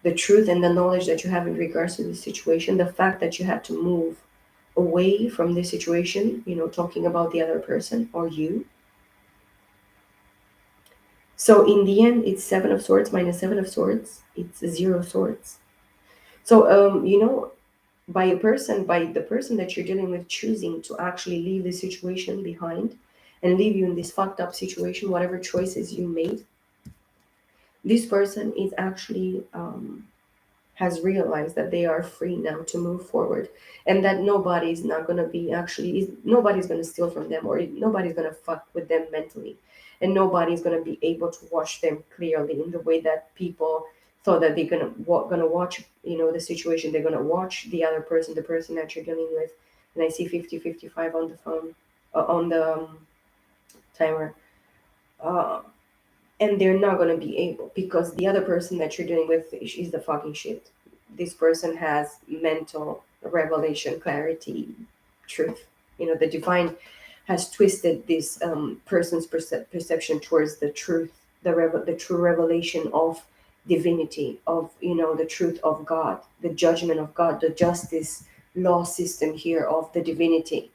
S1: the truth and the knowledge that you have in regards to the situation, the fact that you had to move away from the situation, talking about the other person or you. So in the end, it's Seven of Swords minus Seven of Swords. It's Zero Swords. So, by the person that you're dealing with choosing to actually leave the situation behind and leave you in this fucked up situation, whatever choices you made, this person is actually has realized that they are free now to move forward, and that nobody's not going to be actually nobody's going to steal from them, or nobody's going to fuck with them mentally, and nobody's going to be able to watch them clearly in the way that people thought that they're going to watch, the situation. They're going to watch the other person, the person that you're dealing with. And I see 5055 on the phone, on the timer. uh, and they're not going to be able, because the other person that you're dealing with is the fucking shit. This person has mental revelation, clarity, truth. The divine has twisted this person's perception towards the truth, the true revelation of divinity, of, the truth of God, the judgment of God, the justice law system here of the divinity.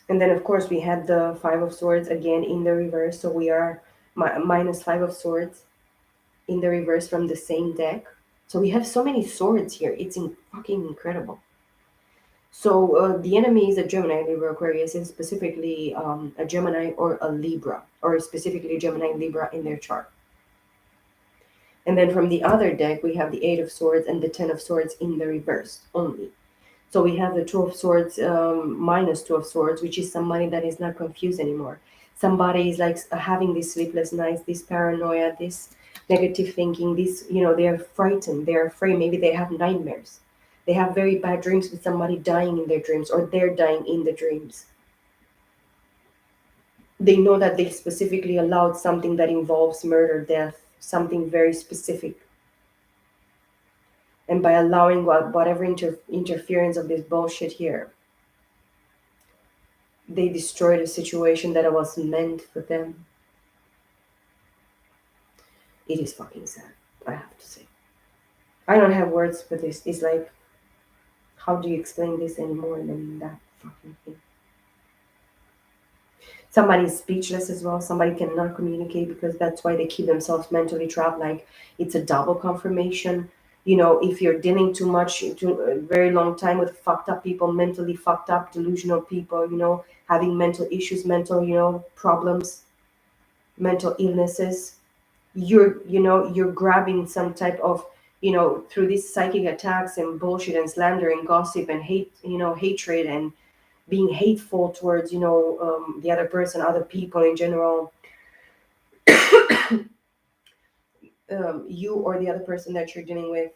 S1: And then, of course, we had the Five of Swords again in the reverse. So we are minus Five of Swords in the reverse from the same deck. So we have so many swords here. It's fucking incredible. So the enemy is a Gemini, Libra, Aquarius, and specifically a Gemini or a Libra, or specifically Gemini, Libra in their chart. And then from the other deck, we have the Eight of Swords and the Ten of Swords in the reverse only. So we have the Two of Swords minus Two of Swords, which is somebody that is not confused anymore. Somebody is like having these sleepless nights, this paranoia, this negative thinking, this, they're frightened, they're afraid, maybe they have nightmares. They have very bad dreams with somebody dying in their dreams, or they're dying in the dreams. They know that they specifically allowed something that involves murder, death, something very specific. And by allowing whatever interference of this bullshit here, they destroyed a situation that was meant for them. It is fucking sad, I have to say. I don't have words for this. It's like, how do you explain this any more than that fucking thing? Somebody's speechless as well. Somebody cannot communicate because that's why they keep themselves mentally trapped. Like, it's a double confirmation. If you're dealing too much, to a very long time with fucked up people, mentally fucked up, delusional people, having mental issues, mental, problems, mental illnesses, you're grabbing some type of, through these psychic attacks and bullshit and slander and gossip and hate, hatred and being hateful towards, the other person, other people in general, you or the other person that you're dealing with,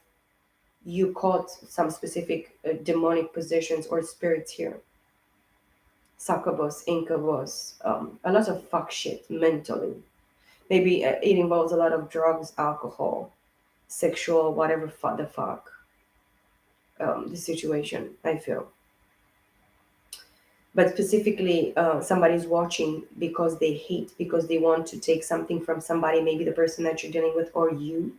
S1: you caught some specific demonic positions or spirits here. Succubus, incubus, a lot of fuck shit mentally. Maybe it involves a lot of drugs, alcohol, sexual, whatever the fuck, the situation, I feel. But specifically, somebody's watching because they hate, because they want to take something from somebody, maybe the person that you're dealing with, or you,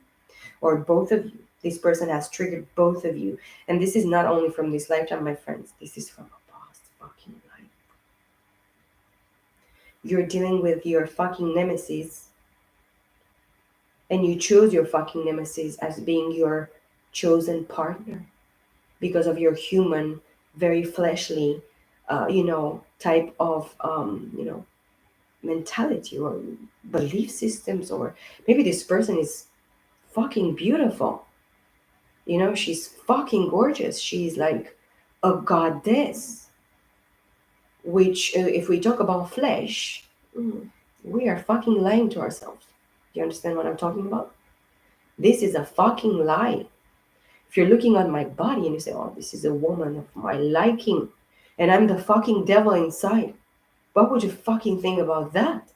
S1: or both of you. This person has triggered both of you. And this is not only from this lifetime, my friends, this is from a past fucking life. You're dealing with your fucking nemesis, and you choose your fucking nemesis as being your chosen partner because of your human, very fleshly, type of, mentality or belief systems. Or maybe this person is fucking beautiful. She's fucking gorgeous. She's like a goddess. Which, if we talk about flesh, we are fucking lying to ourselves. Do you understand what I'm talking about? This is a fucking lie. If you're looking at my body and you say, oh, this is a woman of my liking, and I'm the fucking devil inside, what would you fucking think about that?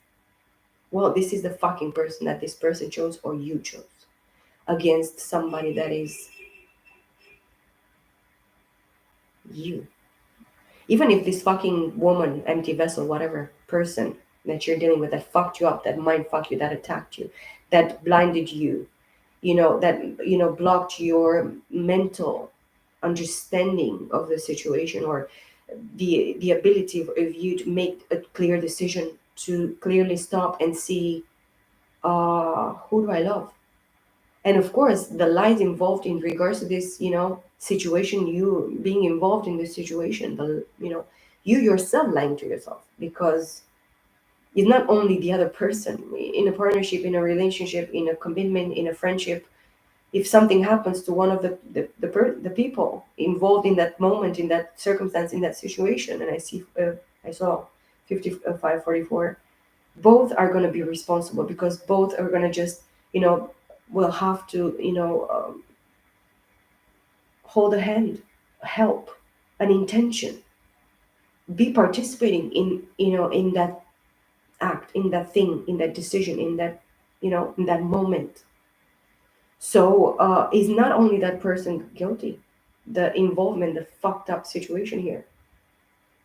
S1: Well, this is the fucking person that this person chose or you chose against somebody that is you. Even if this fucking woman, empty vessel, whatever person that you're dealing with that fucked you up, that mind fucked you, that attacked you, that blinded you, that blocked your mental understanding of the situation, or the ability of you to make a clear decision, to clearly stop and see, who do I love? And of course the lies involved in regards to this, situation, you being involved in this situation, you yourself lying to yourself, because it's not only the other person in a partnership, in a relationship, in a commitment, in a friendship. If something happens to one of the people involved in that moment, in that circumstance, in that situation, and I saw 5544, both are going to be responsible, because both are going to just, will have to, hold a hand, help, an intention, be participating in, in that act, in that thing, in that decision, in that, in that moment. So is not only that person guilty, the involvement, the fucked up situation here,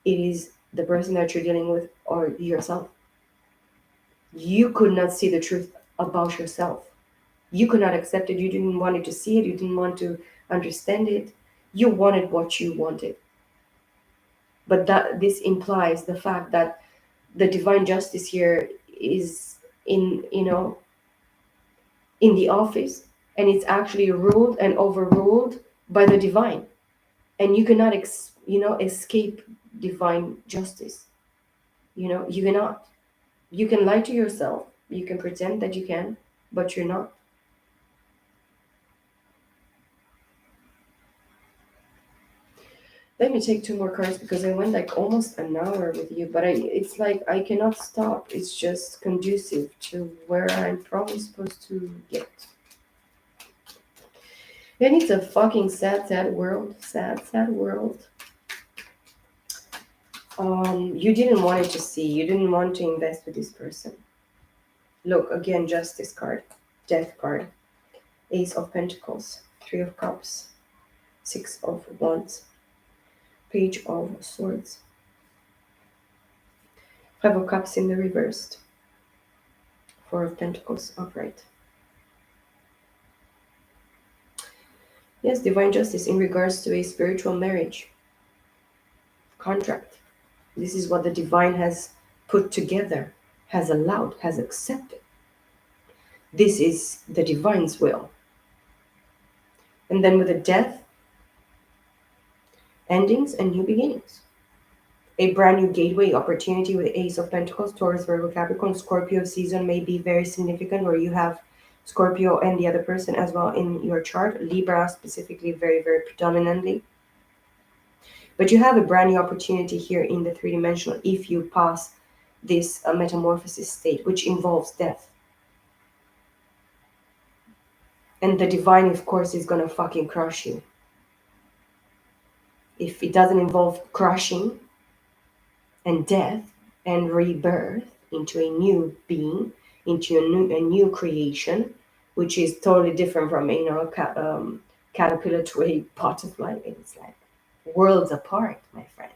S1: it is the person that you're dealing with, or yourself. You could not see the truth about yourself. You could not accept it. You didn't want it to see it. You didn't want to understand it. You wanted what you wanted. But that this implies the fact that the divine justice here is in, in the office, and it's actually ruled and overruled by the divine, and you cannot escape divine justice. You cannot. You can lie to yourself, you can pretend that you can, but you're not. Let me take two more cards, because I went like almost an hour with you, but it's like I cannot stop. It's just conducive to where I'm probably supposed to get. And it's a fucking sad, sad world. Sad, sad world. You didn't want it to see. You didn't want to invest with this person. Look, again, Justice card, Death card, Ace of Pentacles, Three of Cups, Six of Wands, Page of Swords, Five of Cups in the reversed, Four of Pentacles upright. Yes, divine justice in regards to a spiritual marriage contract. This is what the divine has put together, has allowed, has accepted. This is the divine's will. And then with the death, endings and new beginnings. A brand new gateway opportunity with Ace of Pentacles, Taurus, Virgo, Capricorn, Scorpio season may be very significant, where you have Scorpio and the other person as well in your chart. Libra specifically, very, very predominantly. But you have a brand new opportunity here in the three-dimensional if you pass this metamorphosis state, which involves death. And the divine, of course, is going to fucking crush you. If it doesn't involve crushing and death and rebirth into a new being, into a new creation, which is totally different from, caterpillar to a butterfly. It's like worlds apart, my friend.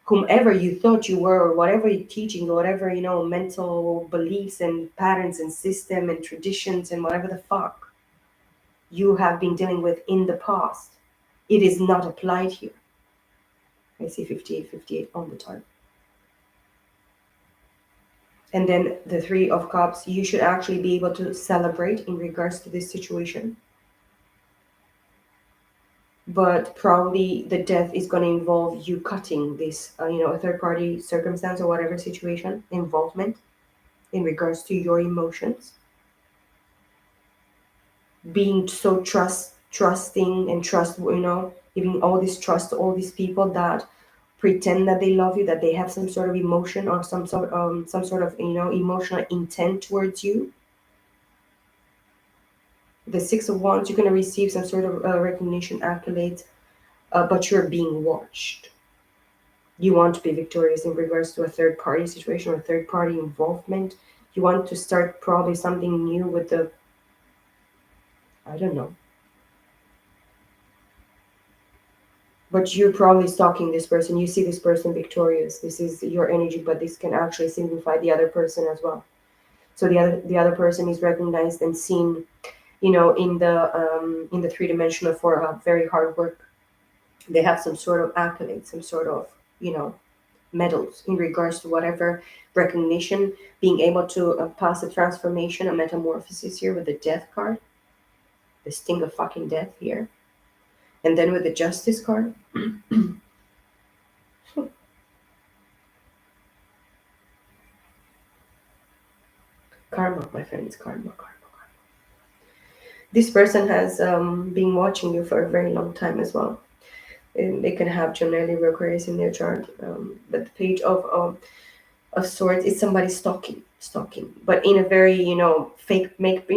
S1: Whomever you thought you were, or whatever you're teaching, or whatever, mental beliefs and patterns and system and traditions and whatever the fuck you have been dealing with in the past, it is not applied here. I see 58 on the chart. And then the Three of Cups, you should actually be able to celebrate in regards to this situation. But probably the death is going to involve you cutting this, a third party circumstance or whatever situation, involvement in regards to your emotions. Being so trusting and giving all this trust to all these people that pretend that they love you, that they have some sort of emotion or some sort of emotional intent towards you. The Six of Wands, you're going to receive some sort of recognition, accolades, but you're being watched. You want to be victorious in regards to a third party situation or third party involvement. You want to start probably something new with I don't know. But you're probably stalking this person. You see this person victorious. This is your energy, but this can actually signify the other person as well. So the other person is recognized and seen, in the three-dimensional for very hard work. They have some sort of accolade, some sort of, medals in regards to whatever recognition, being able to pass a transformation, a metamorphosis here with the death card, the sting of fucking death here, and then with the justice card. Karma, my friends, karma, karma. This person has been watching you for a very long time as well. And they can have Gemini Libra Aquarius in their chart. But the page of swords is somebody stalking, but in a very fake make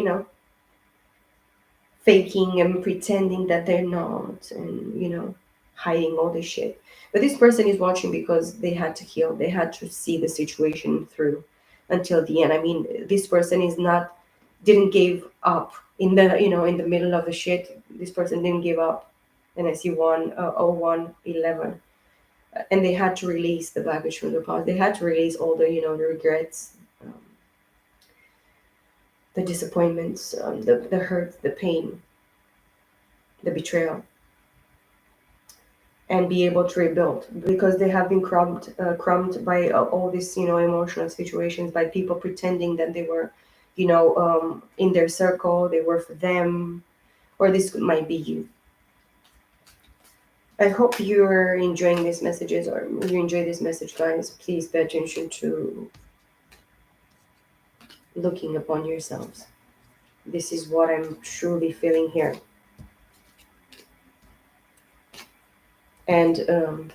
S1: faking and pretending that they're not, and hiding all this shit. But this person is watching because they had to heal. They had to see the situation through until the end. I mean, this person is not didn't give up in the in the middle of the shit. This person didn't give up. And I see 10111, and they had to release the baggage from their past. They had to release all the regrets, um, the disappointments, the hurt, the pain, the betrayal, and be able to rebuild, because they have been crumbed by all these emotional situations, by people pretending that they were in their circle, they were for them, or this might be you. I hope you're enjoying these messages, or you enjoy this message, guys. Please pay attention to looking upon yourselves. This is what I'm truly feeling here. And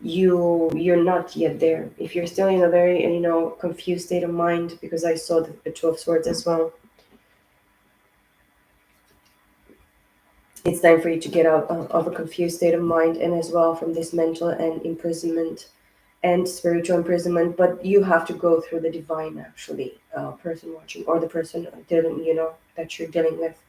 S1: you're not yet there. If you're still in a very confused state of mind, because I saw the Two of Swords as well, it's time for you to get out of a confused state of mind, and as well from this mental and imprisonment and spiritual imprisonment. But you have to go through the divine, actually, person watching, or the person dealing, that you're dealing with.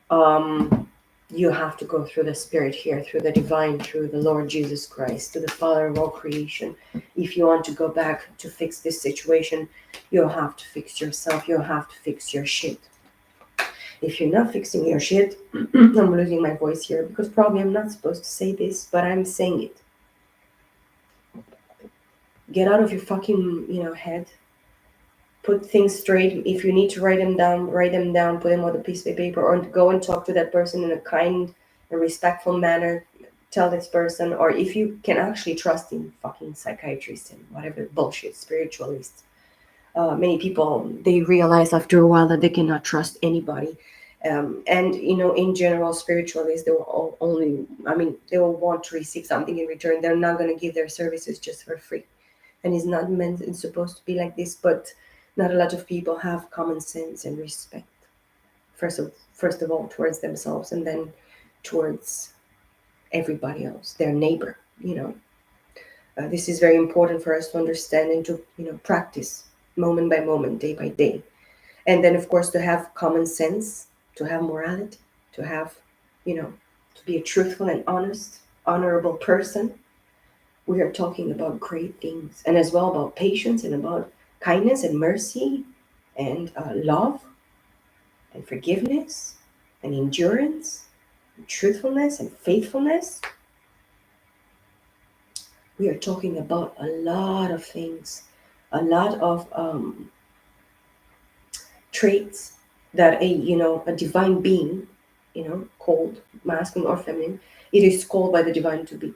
S1: um you have to go through the spirit here, through the divine, through the Lord Jesus Christ, to the Father of all creation. If you want to go back to fix this situation, you'll have to fix yourself. You'll have to fix your shit. If you're not fixing your shit, I'm losing my voice here because probably I'm not supposed to say this, but I'm saying it. Get out of your fucking head. Put things straight. If you need to write them down, put them on a piece of paper, or go and talk to that person in a kind and respectful manner. Tell this person, or if you can actually trust in fucking psychiatrists and whatever bullshit spiritualists. Many people, they realize after a while that they cannot trust anybody. And in general, spiritualists, they will only, I mean, they will want to receive something in return. They're not going to give their services just for free, and it's not meant and supposed to be like this. But not a lot of people have common sense and respect, first of all towards themselves, and then towards everybody else, their neighbor. This is very important for us to understand and to practice moment by moment, day by day. And then of course to have common sense, to have morality, to have you know to be a truthful and honest, honorable person. We are talking about great things, and as well about patience, and about kindness and mercy, and love, and forgiveness, and endurance, and truthfulness, and faithfulness. We are talking about a lot of things, a lot of traits that a divine being, called masculine or feminine, it is called by the divine to be,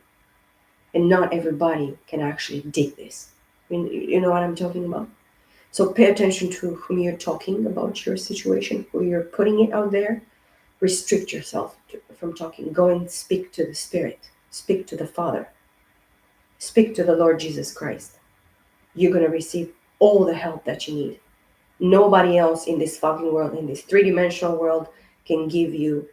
S1: and not everybody can actually dig this. I mean, you know what I'm talking about. So pay attention to whom you're talking about your situation, who you're putting it out there. Restrict yourself from talking. Go and speak to the Spirit. Speak to the Father. Speak to the Lord Jesus Christ. You're going to receive all the help that you need. Nobody else in this fucking world, in this three-dimensional world, can give you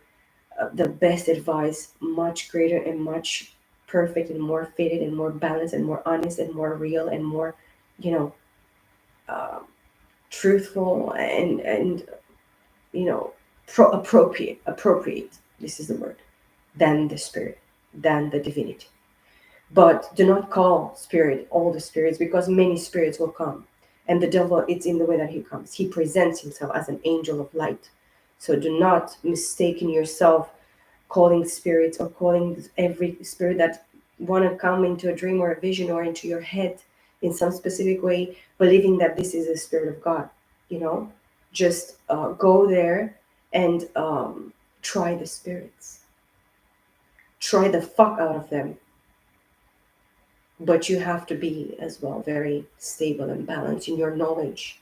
S1: the best advice, much greater and much perfect and more fitted and more balanced and more honest and more real and more, you know, uh, truthful and appropriate. Appropriate. This is the word. Than the Spirit. than the divinity. But do not call spirit all the spirits, because many spirits will come. And the devil, it's in the way that he comes. He presents himself as an angel of light. So do not mistaken yourself calling spirits, or calling every spirit that want to come into a dream or a vision or into your head in some specific way, believing that this is the spirit of God. You know, just go there and try the spirits, try the fuck out of them, but you have to be as well very stable and balanced in your knowledge.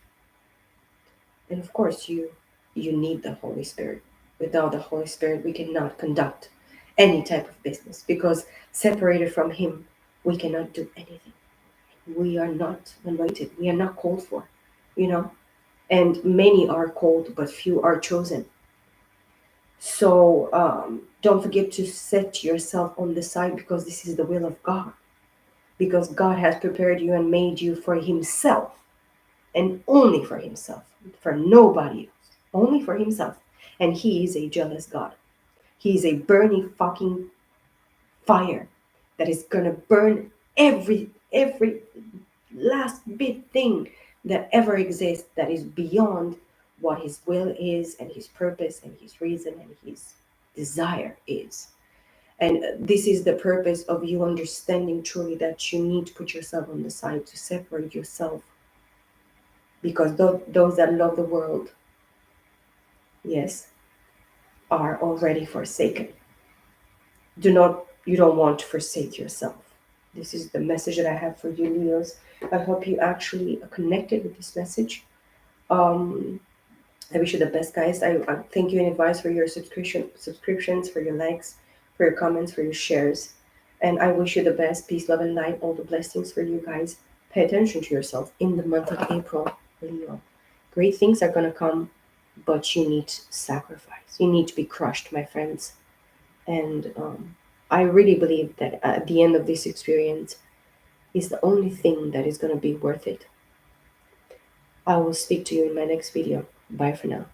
S1: And of course, you need the Holy Spirit. Without the Holy Spirit, we cannot conduct any type of business, because separated from him, we cannot do anything. We are not anointed, we are not called for, you know. And many are called but few are chosen. So don't forget to set yourself on the side, because this is the will of God, because God has prepared you and made you for himself, and only for himself, for nobody else, only for himself. And he is a jealous God. He is a burning fucking fire that is gonna burn every last bit thing that ever exists, that is beyond what his will is, and his purpose and his reason and his desire is. And this is the purpose of you understanding truly that you need to put yourself on the side, to separate yourself, because those that love the world, yes, are already forsaken. You don't want to forsake yourself. This is the message that I have for you, Leos. I hope you actually are connected with this message. um I wish you the best, guys. I thank you in advance for your subscriptions, for your likes, for your comments, for your shares. And I wish you the best. Peace, love, and light. All the blessings for you guys. Pay attention to yourself in the month of April, Leo. Great things are going to come, but you need sacrifice. You need to be crushed, my friends. And I really believe that at the end of this experience is the only thing that is going to be worth it. I will speak to you in my next video. Bye for now.